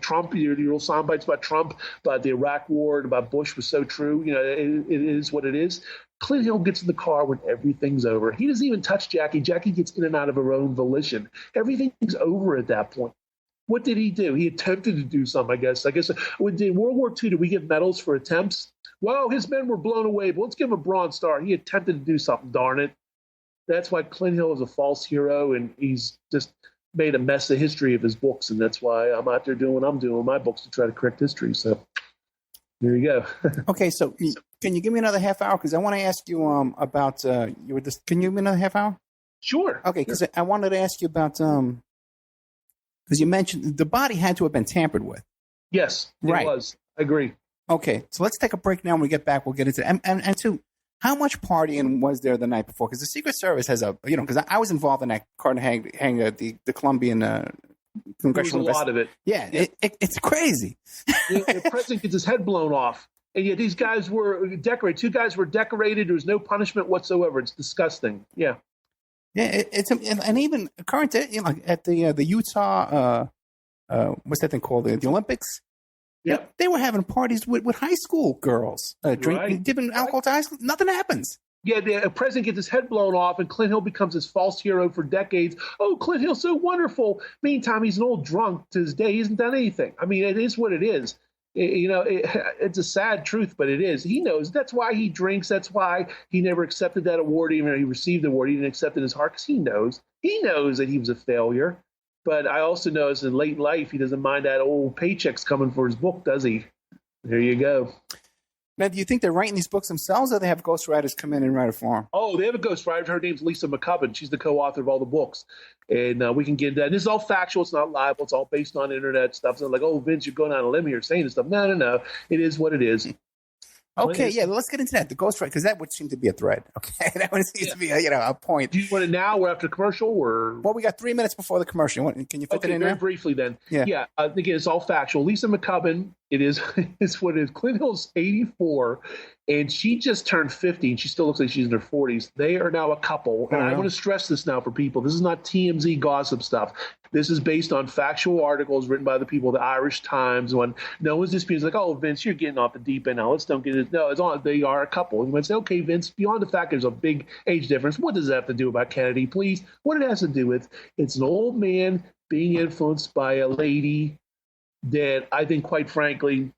[SPEAKER 3] Trump, your old sound bites about Trump, about the Iraq War, about Bush was so true. It is what it is. Clint Hill gets in the car when everything's over. He doesn't even touch Jackie. Jackie gets in and out of her own volition. Everything's over at that point. What did he do? He attempted to do something, I guess. In World War II, did we give medals for attempts? Well, his men were blown away, but let's give him a Bronze Star. He attempted to do something, darn it. That's why Clint Hill is a false hero, and he's just made a mess of history of his books, and that's why I'm out there doing what I'm doing with my books to try to correct history. So there you go.
[SPEAKER 2] Okay, so can you give me another half hour? Because I want to ask you about you were just. Can you give me another half hour?
[SPEAKER 3] Sure.
[SPEAKER 2] Okay, because I wanted to ask you about because you mentioned the body had to have been tampered with.
[SPEAKER 3] Yes, it was. I agree.
[SPEAKER 2] Okay, so let's take a break now. When we get back, we'll get into it. And two, how much partying was there the night before? Because the Secret Service has because I was involved in that Carnegie, the Colombian congressional.
[SPEAKER 3] There was a lot of it.
[SPEAKER 2] Yeah. It's crazy.
[SPEAKER 3] The president gets his head blown off, and yet these guys were decorated. 2 guys were decorated. There was no punishment whatsoever. It's disgusting. Yeah.
[SPEAKER 2] Yeah, and even current at the Utah, what's that thing called? The Olympics.
[SPEAKER 3] Yeah,
[SPEAKER 2] they were having parties with high school girls, giving alcohol to high school. Nothing happens. Yeah,
[SPEAKER 3] the president gets his head blown off, and Clint Hill becomes his false hero for decades. Oh, Clint Hill's so wonderful. Meantime, he's an old drunk to this day. He hasn't done anything. I mean, it is what it is. It's a sad truth, but it is. He knows. That's why he drinks. That's why he never accepted that award, even though he received the award. He didn't accept it in his heart because he knows. He knows that he was a failure. But I also know as in late life, he doesn't mind that old paychecks coming for his book, does he? There you go.
[SPEAKER 2] Now, do you think they're writing these books themselves, or they have ghostwriters come in and write it for them?
[SPEAKER 3] Oh, they have a ghostwriter. Her name's Lisa McCubbin. She's the co-author of all the books. And we can get into that. And this is all factual. It's not libel. It's all based on internet stuff. It's not like, oh, Vince, you're going on a limb here saying this stuff. No. It is what it is.
[SPEAKER 2] Okay, yeah, let's get into that. The ghostwriter, because that would seem to be a thread. Okay, that would seem to be a point.
[SPEAKER 3] Do you want it now or after the commercial? Or
[SPEAKER 2] well, we got 3 minutes before the commercial. Can you fit it in
[SPEAKER 3] very
[SPEAKER 2] there?
[SPEAKER 3] Briefly then?
[SPEAKER 2] Yeah.
[SPEAKER 3] Again, it's all factual. Lisa McCubbin, it's what it is. Clint Hill's 84, and she just turned 50, and she still looks like she's in her 40s. They are now a couple, and I want to stress this now for people. This is not TMZ gossip stuff. This is based on factual articles written by the people, the Irish Times. When no one's disputing, like, oh, Vince, you're getting off the deep end now. Let's don't get it. No, it's on. They are a couple. You might say, okay, Vince, beyond the fact there's a big age difference, what does that have to do about Kennedy? Please, what it has to do with, it's an old man being influenced by a lady that I think, quite frankly,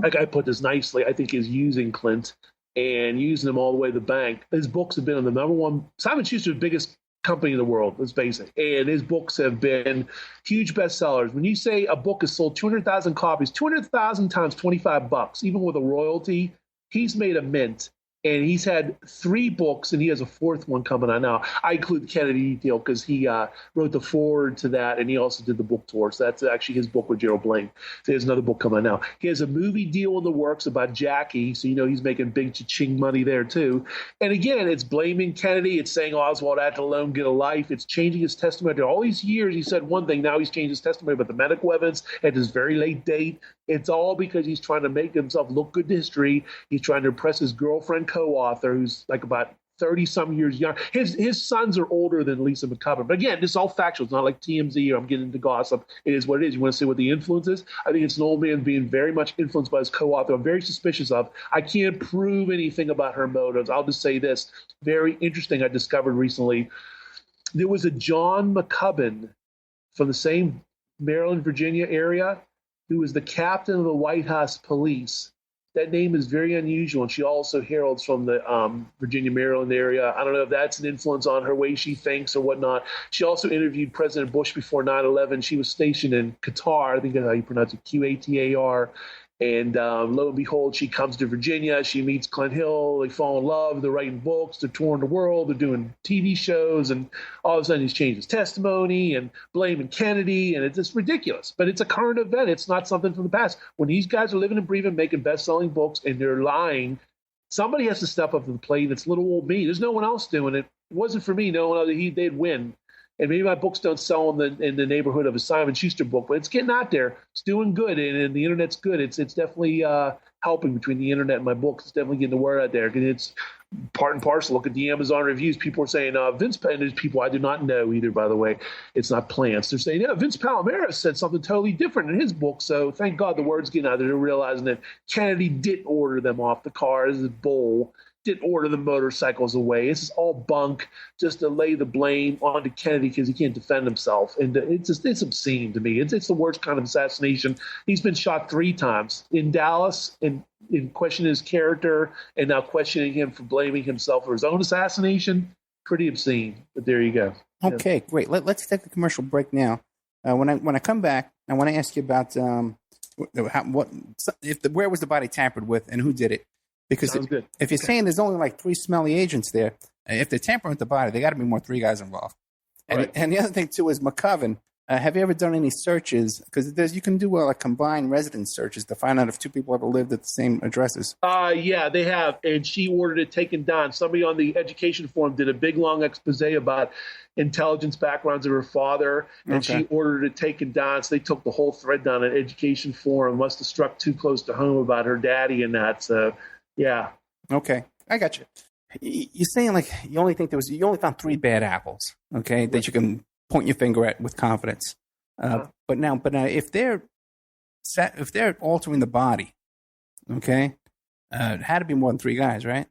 [SPEAKER 3] like I put this nicely, I think is using Clint and using him all the way to the bank. His books have been on the number one. Simon Schuster's biggest company in the world, let's face it. And his books have been huge bestsellers. When you say a book has sold 200,000 copies, 200,000 times $25, even with a royalty, he's made a mint. And he's had 3 books, and he has a 4th one coming on now. I include the Kennedy deal because he wrote the foreword to that, and he also did the book tour. So that's actually his book with Gerald Blaine. So he has another book coming on now. He has a movie deal in the works about Jackie, so he's making big cha-ching money there too. And again, it's blaming Kennedy. It's saying Oswald had to alone get a life. It's changing his testimony. All these years, he said one thing. Now he's changed his testimony about the medical evidence at this very late date. It's all because he's trying to make himself look good to history. He's trying to impress his girlfriend co-author, who's like about 30-some years young. His sons are older than Lisa McCubbin. But again, this is all factual. It's not like TMZ or I'm getting into gossip. It is what it is. You want to see what the influence is? I think it's an old man being very much influenced by his co-author. I'm very suspicious of. I can't prove anything about her motives. I'll just say this. Very interesting, I discovered recently. There was a John McCubbin from the same Maryland, Virginia area who was the captain of the White House police. That name is very unusual, and she also heralds from the Virginia, Maryland area. I don't know if that's an influence on her way she thinks or whatnot. She also interviewed President Bush before 9/11. She was stationed in Qatar. I think that's how you pronounce it, Qatar. And lo and behold, she comes to Virginia. She meets Clint Hill. They fall in love. They're writing books. They're touring the world. They're doing TV shows. And all of a sudden, he's changed his testimony and blaming Kennedy. And it's just ridiculous. But it's a current event. It's not something from the past. When these guys are living and breathing, making best-selling books, and they're lying, somebody has to step up to the plate. It's little old me. There's no one else doing it. If it wasn't for me, no one else, they'd win. And maybe my books don't sell in the neighborhood of a Simon Schuster book, but it's getting out there. It's doing good, and the internet's good. It's definitely helping between the internet and my books. It's definitely getting the word out there. And it's part and parcel. Look at the Amazon reviews. People are saying, Vince, and there's people I do not know either, by the way. It's not plants. They're saying, Vince Palamara said something totally different in his book. So thank God the word's getting out there. They're realizing that Kennedy didn't order them off the cars, the bull. Didn't order the motorcycles away. This is all bunk just to lay the blame onto Kennedy because he can't defend himself. And it's obscene to me. It's the worst kind of assassination. He's been shot 3 times in Dallas in questioning his character and now questioning him for blaming himself for his own assassination. pretty obscene. But there you go.
[SPEAKER 2] Okay, great. Let's take a commercial break now. When I come back, I want to ask you about where was the body tampered with and who did it? Because if you're saying there's only like 3 smelly agents there, if they're tampering with the body, there got to be more 3 guys involved. And,
[SPEAKER 3] right.
[SPEAKER 2] And the other thing too is McCoven. Have you ever done any searches? Because you can do like combined residence searches to find out if 2 people ever lived at the same addresses.
[SPEAKER 3] Yeah, they have. And she ordered it taken down. Somebody on the education forum did a big, long expose about intelligence backgrounds of her father, and she ordered it taken down. So they took the whole thread down. An education forum must have struck too close to home about her daddy and that. So, yeah.
[SPEAKER 2] Okay, I got you. You're saying like you only found 3 bad apples, okay, that you can point your finger at with confidence. But now, if they're altering the body, okay, it had to be more than 3 guys, right?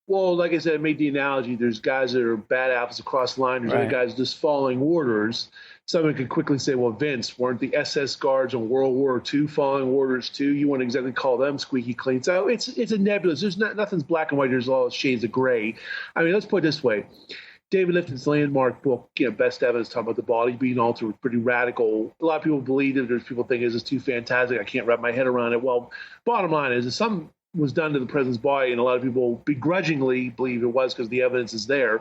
[SPEAKER 3] Well, like I said, I made the analogy. There's guys that are bad apples across the line. There's other guys just following orders. Someone could quickly say, well, Vince, weren't the SS guards in World War II following orders too? You wouldn't exactly call them squeaky clean. So it's a nebulous. There's nothing's black and white. There's all shades of gray. I mean, let's put it this way. David Lifton's landmark book, Best Evidence, talking about the body being altered, was pretty radical. A lot of people believe it. There's people think it's too fantastic. I can't wrap my head around it. Well, bottom line is, if something was done to the president's body, and a lot of people begrudgingly believe it was because the evidence is there,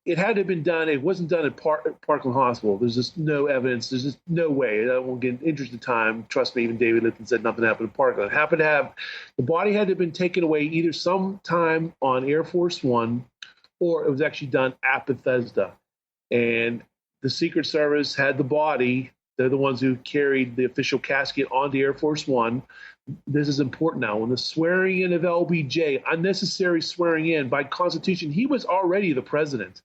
[SPEAKER 3] it had to have been done. It wasn't done at Parkland Hospital. There's just no evidence. There's just no way. I won't get into interest of time. Trust me, even David Lifton said nothing happened at Parkland. It happened to have the body had to have been taken away either sometime on Air Force One, or it was actually done at Bethesda. And the Secret Service had the body. They're the ones who carried the official casket onto Air Force One. This is important now. When the swearing in of LBJ, unnecessary swearing in by Constitution, he was already the president.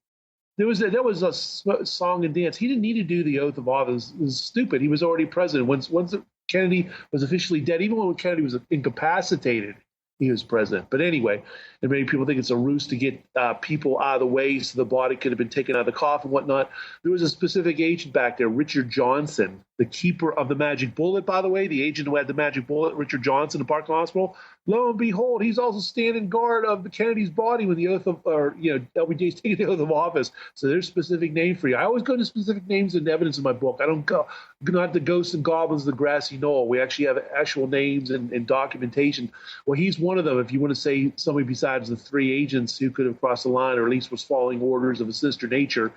[SPEAKER 3] There was a song and dance. He didn't need to do the oath of office. It was stupid. He was already president. Once Kennedy was officially dead, even when Kennedy was incapacitated, he was president. But anyway, and many people think it's a ruse to get people out of the way so the body could have been taken out of the coffin and whatnot. There was a specific agent back there, Richard Johnson, the keeper of the magic bullet, by the way, the agent who had the magic bullet, Richard Johnson, at Parkland Hospital. Lo and behold, he's also standing guard of Kennedy's body when the oath of, LBJ's taking the oath of office. So there's a specific name for you. I always go to specific names and evidence in my book. I don't go not the ghosts and goblins of the grassy knoll. We actually have actual names and documentation. Well, he's one of them. If you want to say somebody besides the 3 agents who could have crossed the line, or at least was following orders of a sinister nature,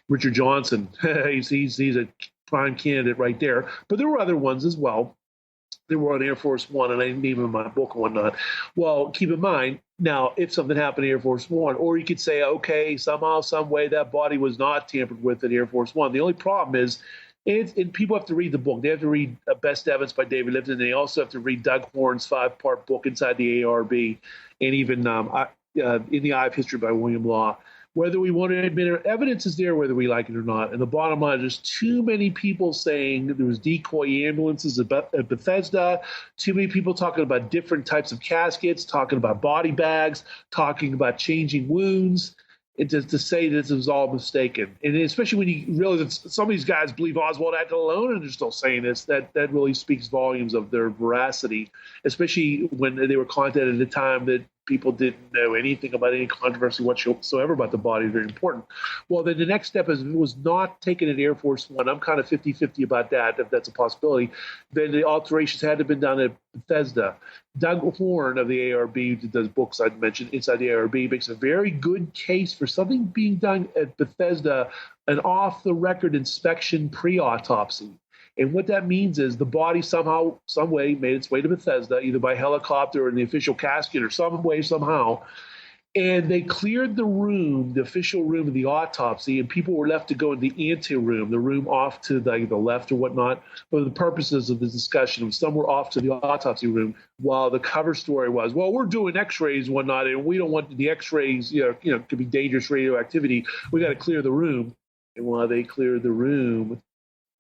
[SPEAKER 3] Richard Johnson, he's a prime candidate right there. But there were other ones as well. They were on Air Force One, and I name them in my book and whatnot. Well, keep in mind, now, if something happened at Air Force One, or you could say, okay, somehow, some way, that body was not tampered with at Air Force One. The only problem is, and people have to read the book. They have to read Best Evidence by David Lifton. And they also have to read Doug Horne's 5-part book, Inside the ARB, and even In the Eye of History by William Law. Whether we want to admit it, evidence is there whether we like it or not. And the bottom line is, there's too many people saying there was decoy ambulances at Bethesda, too many people talking about different types of caskets, talking about body bags, talking about changing wounds. To say this was all mistaken. And especially when you realize that some of these guys believe Oswald acted alone and they're still saying this, that really speaks volumes of their veracity, especially when they were contacted at a time that people didn't know anything about any controversy whatsoever about the body. Very important. Well, then the next step is, if it was not taken at Air Force One, I'm kind of 50-50 about that, if that's a possibility, then the alterations had to have been done at Bethesda. Doug Horne of the ARB, who does books I'd mentioned, Inside the ARB, makes a very good case for something being done at Bethesda, an off-the-record inspection pre-autopsy. And what that means is the body somehow, some way, made its way to Bethesda, either by helicopter or in the official casket or some way, somehow. And they cleared the room, the official room of the autopsy, and people were left to go in the ante-room, the room off to the left or whatnot, for the purposes of this discussion. Some were off to the autopsy room, while the cover story was, well, we're doing x-rays and whatnot, and we don't want the x-rays, could be dangerous radioactivity. We got to clear the room. And while they cleared the room,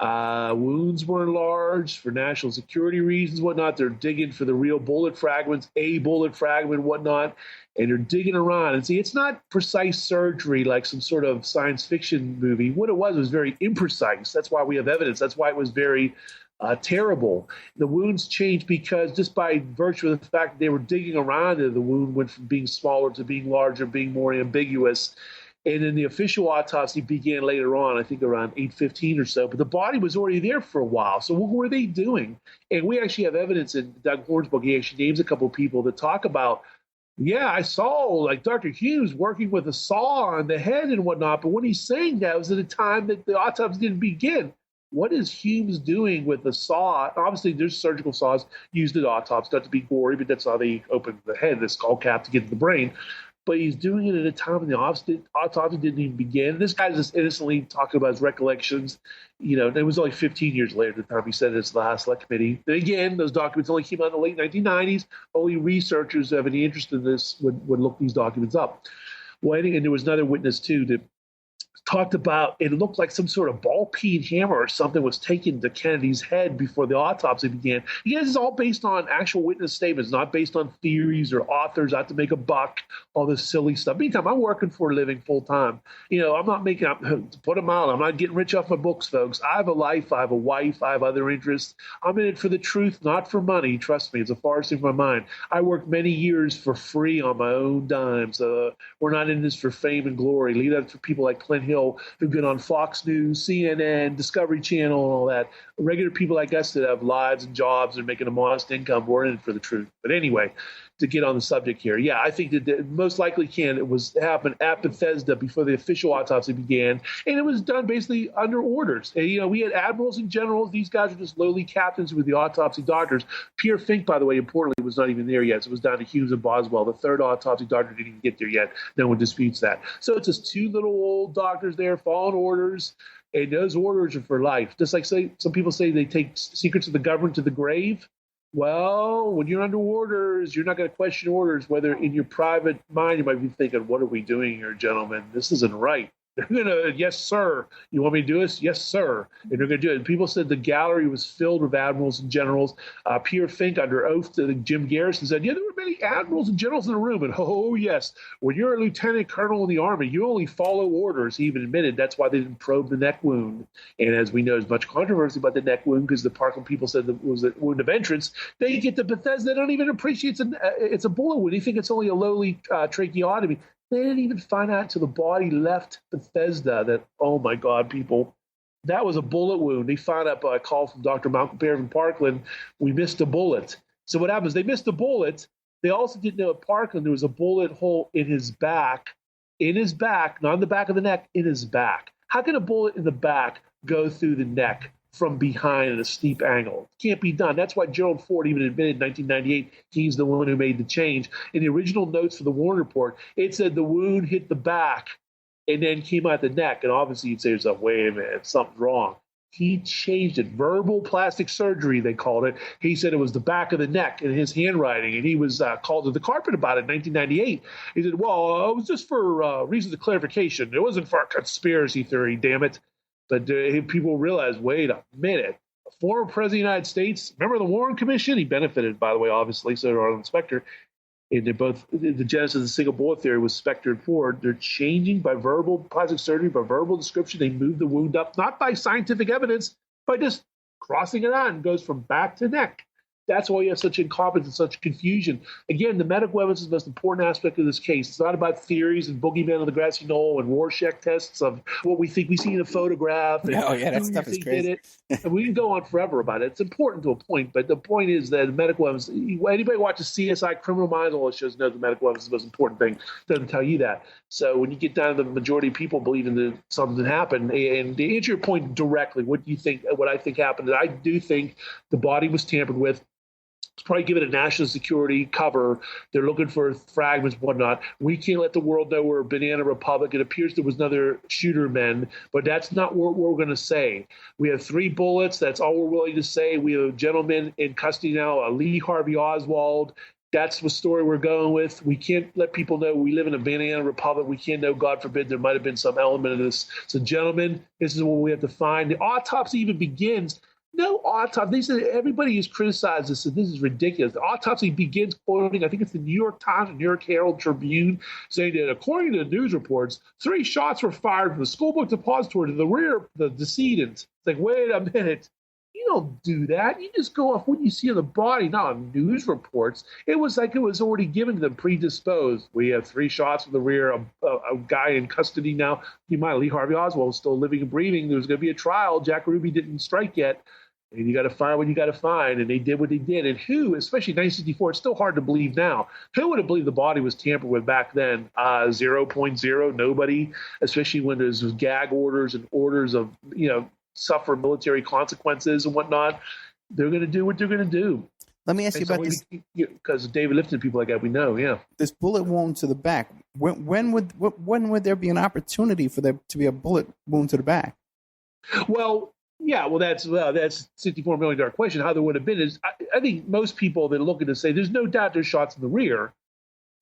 [SPEAKER 3] wounds were enlarged for national security reasons, whatnot. They're digging for the real bullet fragments, a bullet fragment, whatnot, and they're digging around. And see, it's not precise surgery like some sort of science fiction movie. What it was very imprecise. That's why we have evidence. That's why it was very terrible. The wounds changed because just by virtue of the fact that they were digging around it, the wound went from being smaller to being larger, being more ambiguous. And then the official autopsy began later on, I think around 8:15 or so. But the body was already there for a while. So what were they doing? And we actually have evidence in Doug Horne's book. He actually names a couple of people that talk about, yeah, I saw like Dr. Hughes working with a saw on the head and whatnot. But when he's saying that, it was at a time that the autopsy didn't begin. What is Humes doing with the saw? Obviously, there's surgical saws used at autopsy, not to be gory, but that's how they open the head, the skull cap, to get to the brain. But he's doing it at a time when the autopsy didn't even begin. This guy's just innocently talking about his recollections. You know, it was only 15 years later the time he said this to the House Select Committee. And again, those documents only came out in the late 1990s. Only researchers who have any interest in this would look these documents up. Well, and there was another witness, too, that talked about it looked like some sort of ball-peen hammer or something was taken to Kennedy's head before the autopsy began. Again, this is all based on actual witness statements, not based on theories or authors out to make a buck, all this silly stuff. Meantime, I'm working for a living full-time. You know, I'm not making up to put them out. I'm not getting rich off my books, folks. I have a life. I have a wife. I have other interests. I'm in it for the truth, not for money. Trust me, it's a farce in my mind. I worked many years for free on my own dime, so we're not in this for fame and glory. Leave that for people like Clint Hill, who've been on Fox News, CNN, Discovery Channel, and all that. Regular people like us that have lives and jobs and making a modest income, we're in it for the truth. But anyway, to get on the subject here, yeah, I think that most likely happened at Bethesda before the official autopsy began, and it was done basically under orders. And, you know, we had admirals and generals. These guys were just lowly captains with the autopsy doctors. Pierre Fink, by the way, importantly, was not even there yet. So it was down to Hughes and Boswell. The third autopsy doctor didn't even get there yet. No one disputes that. So it's just two little old doctors there following orders, and those orders are for life. Just like some people say they take secrets of the government to the grave. Well, when you're under orders, you're not going to question orders, whether in your private mind you might be thinking, what are we doing here, gentlemen? This isn't right. They're going to, yes, sir. You want me to do this? Yes, sir. And they're going to do it. And people said the gallery was filled with admirals and generals. Pierre Fink, under oath to Jim Garrison, said, yeah, there were many admirals and generals in the room. And oh, yes, when you're a lieutenant colonel in the Army, you only follow orders. He even admitted that's why they didn't probe the neck wound. And as we know, there's much controversy about the neck wound because the Parkland people said that it was a wound of entrance. They get to Bethesda, they don't even appreciate it's a bullet wound. They think it's only a lowly tracheotomy. They didn't even find out until the body left Bethesda that, oh, my God, people, that was a bullet wound. They found out by a call from Dr. Malcolm Perry from Parkland, we missed a bullet. So what happens? They missed a bullet. They also didn't know at Parkland there was a bullet hole in his back, not in the back of the neck, in his back. How can a bullet in the back go through the neck from behind at a steep angle? It can't be done. That's why Gerald Ford even admitted in 1998 he's the one who made the change. In the original notes for the Warren Report, it said the wound hit the back and then came out the neck. And obviously you'd say to yourself, wait a minute, something's wrong. He changed it. Verbal plastic surgery, they called it. He said it was the back of the neck in his handwriting, and he was called to the carpet about it in 1998. He said, well, it was just for reasons of clarification. It wasn't for a conspiracy theory, damn it. But people realize, wait a minute, a former president of the United States, remember the Warren Commission? He benefited, by the way, obviously, so did our inspector. And they're both, the genesis of the single bullet theory was Specter and Ford. They're changing by verbal plastic surgery, by verbal description. They move the wound up, not by scientific evidence, by just crossing it on. It goes from back to neck. That's why you have such incompetence and such confusion. Again, the medical evidence is the most important aspect of this case. It's not about theories and boogeyman on the grassy knoll and Rorschach tests of what we think we see in a photograph. And
[SPEAKER 2] oh, yeah, that stuff is crazy.
[SPEAKER 3] And we can go on forever about it. It's important to a point, but the point is that medical evidence, anybody watches CSI Criminal Minds, all it shows knows the medical evidence is the most important thing. It doesn't tell you that. So when you get down to the majority of people believing that something happened, and to answer your point directly, what I think happened, I do think the body was tampered with. It's probably given a national security cover. They're looking for fragments and whatnot. We can't let the world know we're a banana republic. It appears there was another shooter men, but that's not what we're going to say. We have 3 bullets. That's all we're willing to say. We have a gentleman in custody now, Lee Harvey Oswald. That's the story we're going with. We can't let people know we live in a banana republic. We can't know, God forbid, there might have been some element of this. So, gentlemen, this is what we have to find. The autopsy even begins. No autopsy. They said everybody has criticized this, and this is ridiculous. The autopsy begins quoting, I think it's the New York Times and New York Herald Tribune, saying that according to the news reports, 3 shots were fired from the school book depository to the rear of the decedent. It's like, wait a minute. You don't do that. You just go off what you see on the body, not on news reports. It was like it was already given to them predisposed. We have 3 shots from the rear, a guy in custody now. You might, Lee Harvey Oswald is still living and breathing. There's going to be a trial. Jack Ruby didn't strike yet. And you got to find what you got to find. And they did what they did. And who, especially 1964, it's still hard to believe now. Who would have believed the body was tampered with back then? 0.0, nobody, especially when there's gag orders and orders of, suffer military consequences and whatnot. They're going to do what they're going to do.
[SPEAKER 2] Let me ask you about this.
[SPEAKER 3] Because David Lifton, people like that, we know, yeah.
[SPEAKER 2] This bullet wound to the back. When would there be an opportunity for there to be a bullet wound to the back?
[SPEAKER 3] Well, yeah, that's $64 million question. How there would have been is, I think most people that are looking to say there's no doubt there's shots in the rear.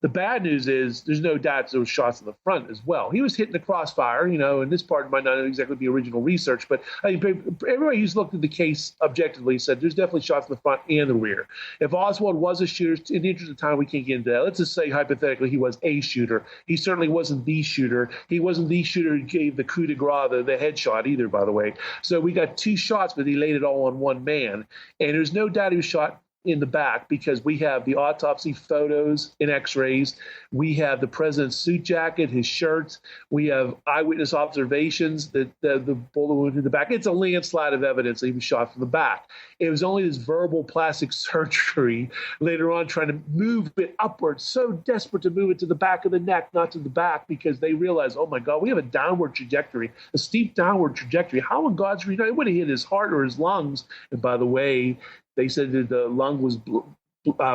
[SPEAKER 3] The bad news is there's no doubt there was shots in the front as well. He was hitting the crossfire, and this part might not exactly be original research, but I think everybody who's looked at the case objectively said there's definitely shots in the front and the rear. If Oswald was a shooter, in the interest of time, we can't get into that. Let's just say hypothetically he was a shooter. He certainly wasn't the shooter. He wasn't the shooter who gave the coup de grace, the headshot either, by the way. So we got 2 shots, but he laid it all on one man. And there's no doubt he was shot in the back because we have the autopsy photos and x-rays. We have the president's suit jacket, his shirts. We have eyewitness observations that the bullet wound in the back. It's a landslide of evidence that he was shot from the back. It was only this verbal plastic surgery later on trying to move it upwards, so desperate to move it to the back of the neck, not to the back, because they realized, oh my God, we have a downward trajectory, a steep downward trajectory. How in God's name? It would have hit his heart or his lungs. And by the way, they said that the lung was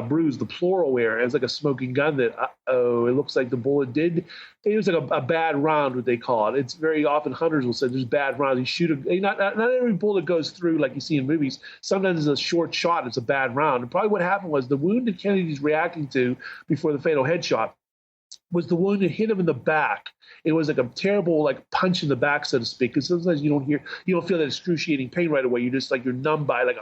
[SPEAKER 3] bruised, the pleural area. It was like a smoking gun that, it looks like the bullet did. It was like a bad round, what they call it. It's very often hunters will say there's bad rounds. You shoot not every bullet goes through like you see in movies. Sometimes it's a short shot. It's a bad round. And probably what happened was the wound that Kennedy's reacting to before the fatal headshot was the wound that hit him in the back. It was like a terrible punch in the back, so to speak. Because sometimes you don't feel that excruciating pain right away. You're just you're numb by like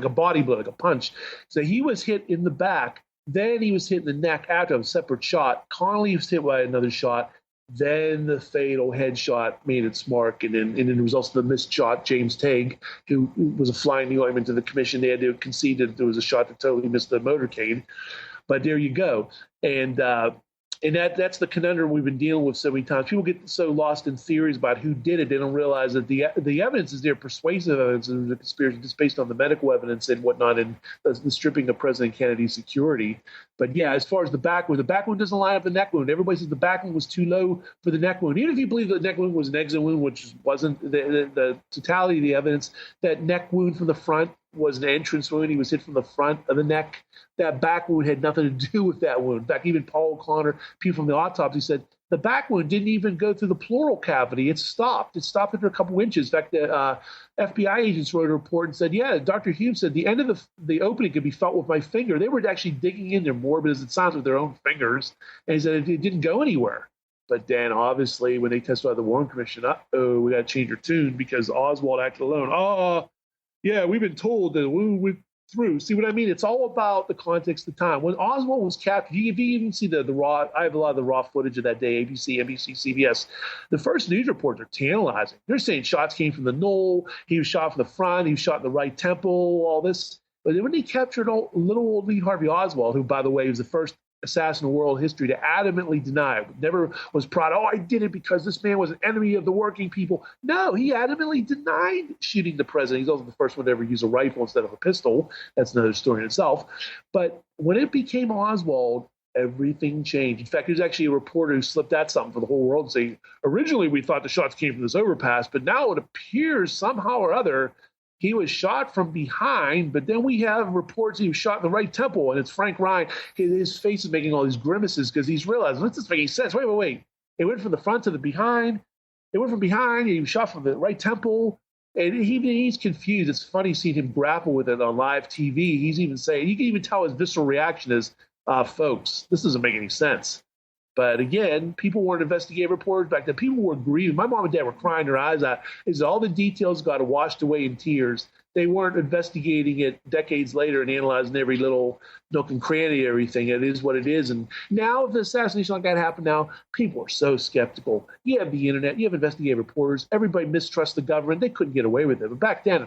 [SPEAKER 3] a body blow, like a punch. So he was hit in the back. Then he was hit in the neck after a separate shot. Connolly was hit by another shot. Then the fatal headshot made its mark. And then it was also the missed shot, James Tague, who was a flying new ointment to the commission. They had to concede that there was a shot that totally missed the motorcade. But there you go. And that's the conundrum we've been dealing with so many times. People get so lost in theories about who did it, they don't realize that the evidence is there, persuasive evidence of the conspiracy, just based on the medical evidence and whatnot, and the stripping of President Kennedy's security. But yeah, as far as the back wound doesn't line up the neck wound. Everybody says the back wound was too low for the neck wound. Even if you believe the neck wound was an exit wound, which wasn't the totality of the evidence, that neck wound from the front was an entrance wound. He was hit from the front of the neck. That back wound had nothing to do with that wound. In fact, even Paul O'Connor, people from the autopsy, said the back wound didn't even go through the pleural cavity. It stopped. It stopped after a couple inches. In fact, the FBI agents wrote a report and said, yeah, Dr. Hume said the end of the opening could be felt with my finger. They were actually digging in there, morbid as it sounds, with their own fingers. And he said it didn't go anywhere. But then, obviously, when they testified the Warren Commission, we got to change our tune because Oswald acted alone. Yeah, we've been told that we went through. See what I mean? It's all about the context of the time. When Oswald was captured, if you even see the raw, I have a lot of the raw footage of that day, ABC, NBC, CBS. The first news reports are tantalizing. They're saying shots came from the knoll. He was shot from the front. He was shot in the right temple, all this. But then when they captured little old Lee Harvey Oswald, who, by the way, was the first assassin in world history to adamantly deny, never was proud, I did it because this man was an enemy of the working people. No, he adamantly denied shooting the president. He's also the first one to ever use a rifle instead of a pistol. That's another story in itself. But when it became Oswald, everything changed. In fact, there's actually a reporter who slipped out something for the whole world saying, originally we thought the shots came from this overpass, but now it appears somehow or other he was shot from behind, but then we have reports he was shot in the right temple, and it's Frank Ryan. His face is making all these grimaces because he's realized, this doesn't make any sense. Wait. It went from the front to the behind. It went from behind, and he was shot from the right temple. And he's confused. It's funny seeing him grapple with it on live TV. He's even saying, you can even tell his visceral reaction is, folks, this doesn't make any sense. But again, people weren't investigative reporters back then. People were grieving. My mom and dad were crying their eyes out. All the details got washed away in tears. they weren't investigating it decades later and analyzing every little nook and cranny, everything. It is what it is. And now, if the assassination like that happened now, people are so skeptical. You have the internet, you have investigative reporters, everybody mistrusts the government. They couldn't get away with it. But back then,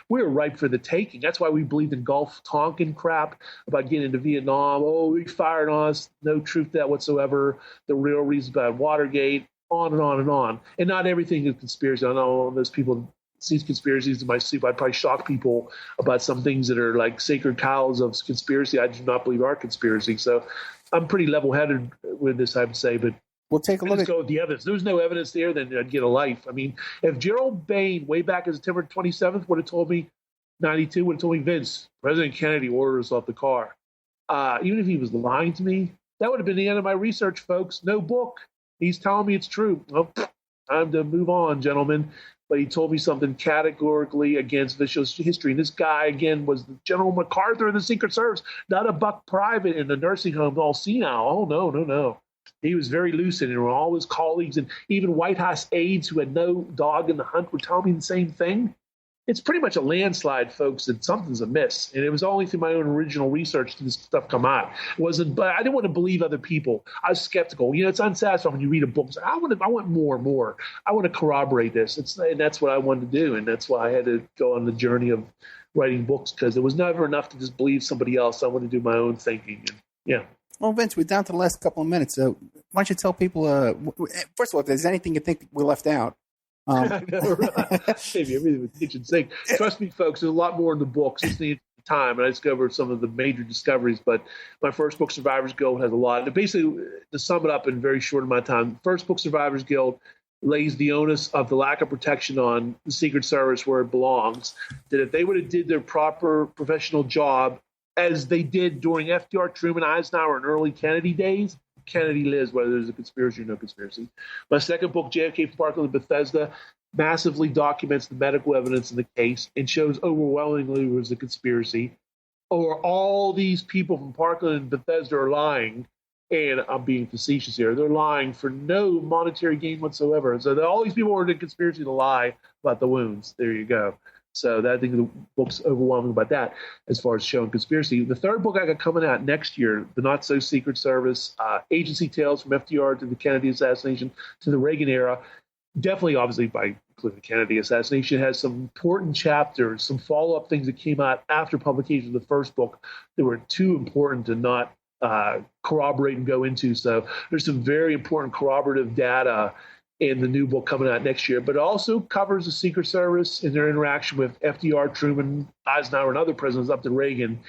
[SPEAKER 3] we were ripe for the taking. That's why we believed in Gulf Tonkin crap about getting into Vietnam. Oh, we fired on us. No truth to that whatsoever. The real reasons about Watergate, on and on and on. And not everything is conspiracy. I know those people see conspiracies in my sleep. I'd probably shock people about some things that are like sacred cows of conspiracy. I do not believe are conspiracy. So I'm pretty level-headed with this, I would say. But
[SPEAKER 2] we'll take a look.
[SPEAKER 3] Let's go with the evidence. There's no evidence there, then I'd get a life. I mean, if Gerald Bain, way back on September 27th, would have told me, 92, would have told me, Vince, President Kennedy ordered us off the car. Even if he was lying to me, that would have been the end of my research, folks. No book. He's telling me it's true. Well, time to move on, gentlemen. But he told me something categorically against vicious history. And this guy, again, was General MacArthur of the Secret Service, not a buck private in the nursing home all senile. Oh, no. He was very lucid, and all his colleagues and even White House aides who had no dog in the hunt were telling me the same thing. It's pretty much a landslide, folks, that something's amiss. And it was only through my own original research did this stuff come out. It wasn't, but I didn't want to believe other people. I was skeptical. It's unsatisfying when you read a book and say, I want more and more. I want to corroborate this. And that's what I wanted to do. And that's why I had to go on the journey of writing books, because it was never enough to just believe somebody else. I wanted to do my own thinking. And, yeah.
[SPEAKER 2] Well, Vince, we're down to the last couple of minutes. So why don't you tell people, first of all, if there's anything you think we left out.
[SPEAKER 3] I know, right? Maybe everything with the kitchen sink. Trust me, folks, there's a lot more in the books. Just need time, and I discovered some of the major discoveries. But my first book, Survivors Guild, has a lot. And basically, to sum it up in a very short amount of time, first book, Survivors Guild, lays the onus of the lack of protection on the Secret Service where it belongs. That if they would have did their proper professional job, as they did during FDR, Truman, Eisenhower, and early Kennedy days, Kennedy lives, whether there's a conspiracy or no conspiracy. My second book, JFK, Parkland, and Bethesda, massively documents the medical evidence in the case and shows overwhelmingly it was a conspiracy. Or all these people from Parkland and Bethesda are lying, and I'm being facetious here. They're lying for no monetary gain whatsoever. So all these people were in a conspiracy to lie about the wounds. There you go. So I think the book's overwhelming about that as far as showing conspiracy. The third book I got coming out next year, The Not So Secret Service, Agency Tales from FDR to the Kennedy assassination to the Reagan era. Definitely, obviously, by including the Kennedy assassination, has some important chapters, some follow-up things that came out after publication of the first book that were too important to not corroborate and go into. So there's some very important corroborative data in the new book coming out next year, but it also covers the Secret Service and their interaction with FDR, Truman, Eisenhower, and other presidents up to Reagan.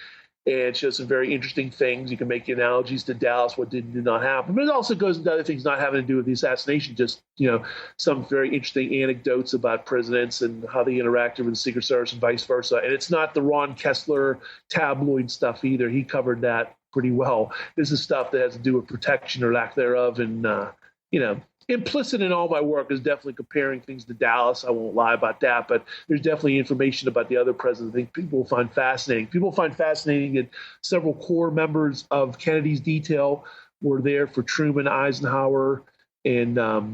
[SPEAKER 3] And it shows some very interesting things. You can make analogies to Dallas, what did not happen. But it also goes into other things not having to do with the assassination, just, some very interesting anecdotes about presidents and how they interacted with the Secret Service and vice versa. And it's not the Ron Kessler tabloid stuff either. He covered that pretty well. This is stuff that has to do with protection or lack thereof. And, implicit in all my work is definitely comparing things to Dallas. I won't lie about that, but there's definitely information about the other presidents I think people will find fascinating. People find fascinating that several core members of Kennedy's detail were there for Truman, Eisenhower, and were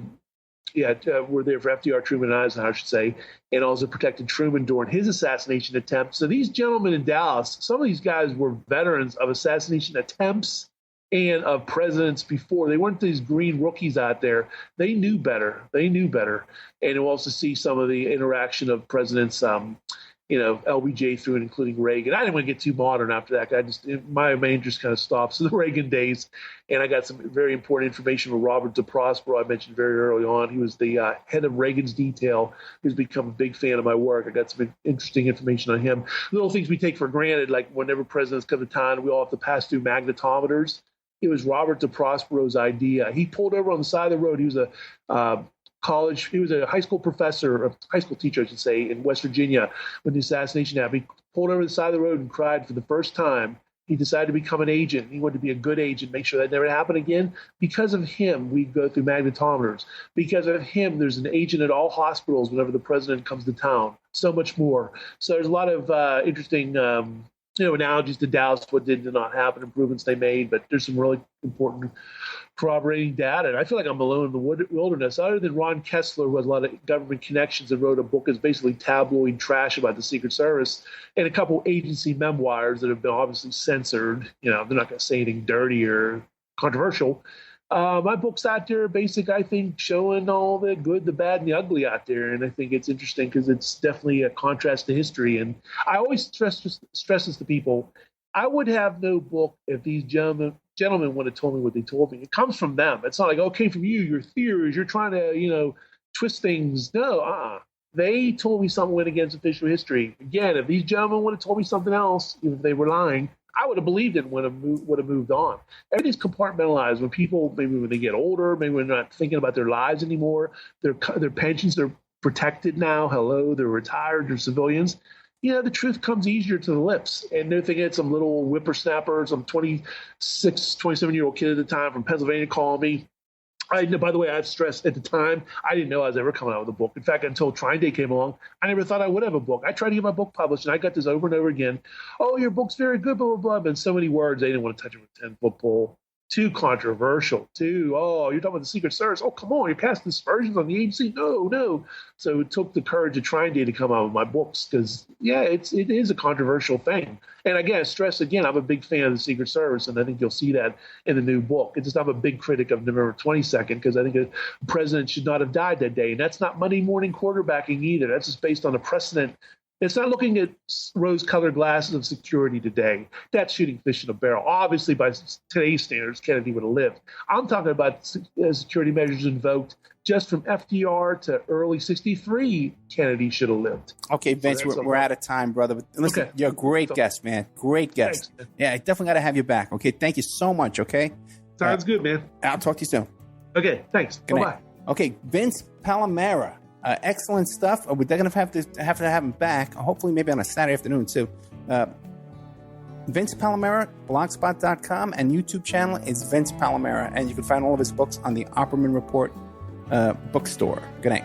[SPEAKER 3] there for FDR, Truman, and Eisenhower, I should say, and also protected Truman during his assassination attempt. So these gentlemen in Dallas, some of these guys were veterans of assassination attempts and of presidents before. They weren't these green rookies out there. They knew better. And we'll also see some of the interaction of presidents, LBJ through and including Reagan. I didn't want to get too modern after that. My interest kind of stops in the Reagan days. And I got some very important information from Robert DeProspero I mentioned very early on. He was the head of Reagan's detail, who's become a big fan of my work. I got some interesting information on him. Little things we take for granted, like whenever presidents come to town, we all have to pass through magnetometers. It was Robert DeProspero's idea. He pulled over on the side of the road. He was a high school professor, a high school teacher, I should say, in West Virginia when the assassination happened. He pulled over the side of the road and cried for the first time. He decided to become an agent. He wanted to be a good agent, make sure that never happened again. Because of him, we go through magnetometers. Because of him, there's an agent at all hospitals whenever the president comes to town. So much more. So there's a lot of interesting analogies to Dallas, what did not happen, improvements they made, but there's some really important corroborating data. And I feel like I'm alone in the wilderness. Other than Ron Kessler, who has a lot of government connections and wrote a book that's basically tabloid trash about the Secret Service, and a couple agency memoirs that have been obviously censored. They're not going to say anything dirty or controversial. My book's out there, basic, I think, showing all the good, the bad, and the ugly out there. And I think it's interesting because it's definitely a contrast to history. And I always stress this to people. I would have no book if these gentlemen would have told me what they told me. It comes from them. It's not like, oh, it came from you, your theories, you're trying to, twist things. No, They told me something went against official history. Again, if these gentlemen would have told me something else, even if they were lying, I would have believed it and would have moved on. Everything's compartmentalized. When people, maybe when they get older, maybe when they're not thinking about their lives anymore, their pensions are protected now. Hello, they're retired, they're civilians. The truth comes easier to the lips. And they're thinking it's some little whippersnapper, some 26, 27-year-old kid at the time from Pennsylvania calling me. By the way, I've stressed at the time, I didn't know I was ever coming out with a book. In fact, until Trying Day came along, I never thought I would have a book. I tried to get my book published, and I got this over and over again. Oh, your book's very good, blah, blah, blah. But so many words, they didn't want to touch it with a 10-foot pole. Too controversial. You're talking about the Secret Service. Oh, come on, you're casting aspersions on the agency. No. So it took the courage of Trying Day to come out with my books because, it is a controversial thing. And again, stress again, I'm a big fan of the Secret Service, and I think you'll see that in the new book. It's just I'm a big critic of November 22nd because I think a president should not have died that day. And that's not Monday morning quarterbacking either. That's just based on a precedent. It's not looking at rose-colored glasses of security today. That's shooting fish in a barrel. Obviously, by today's standards, Kennedy would have lived. I'm talking about security measures invoked just from FDR to early 63. Kennedy should have lived.
[SPEAKER 2] Okay, Vince, we're out of time, brother. But listen, okay. You're a great guest, man. Great guest. Thanks, man. Yeah, I definitely got to have you back. Okay, thank you so much, okay?
[SPEAKER 3] Sounds good, man.
[SPEAKER 2] I'll talk to you soon.
[SPEAKER 3] Okay, thanks. Bye-bye.
[SPEAKER 2] Okay, Vince Palamara. Excellent stuff. We're going to have to have him back, hopefully maybe on a Saturday afternoon, too. Vince Palamara, blogspot.com, and YouTube channel is Vince Palamara. And you can find all of his books on the Opperman Report bookstore. Good night.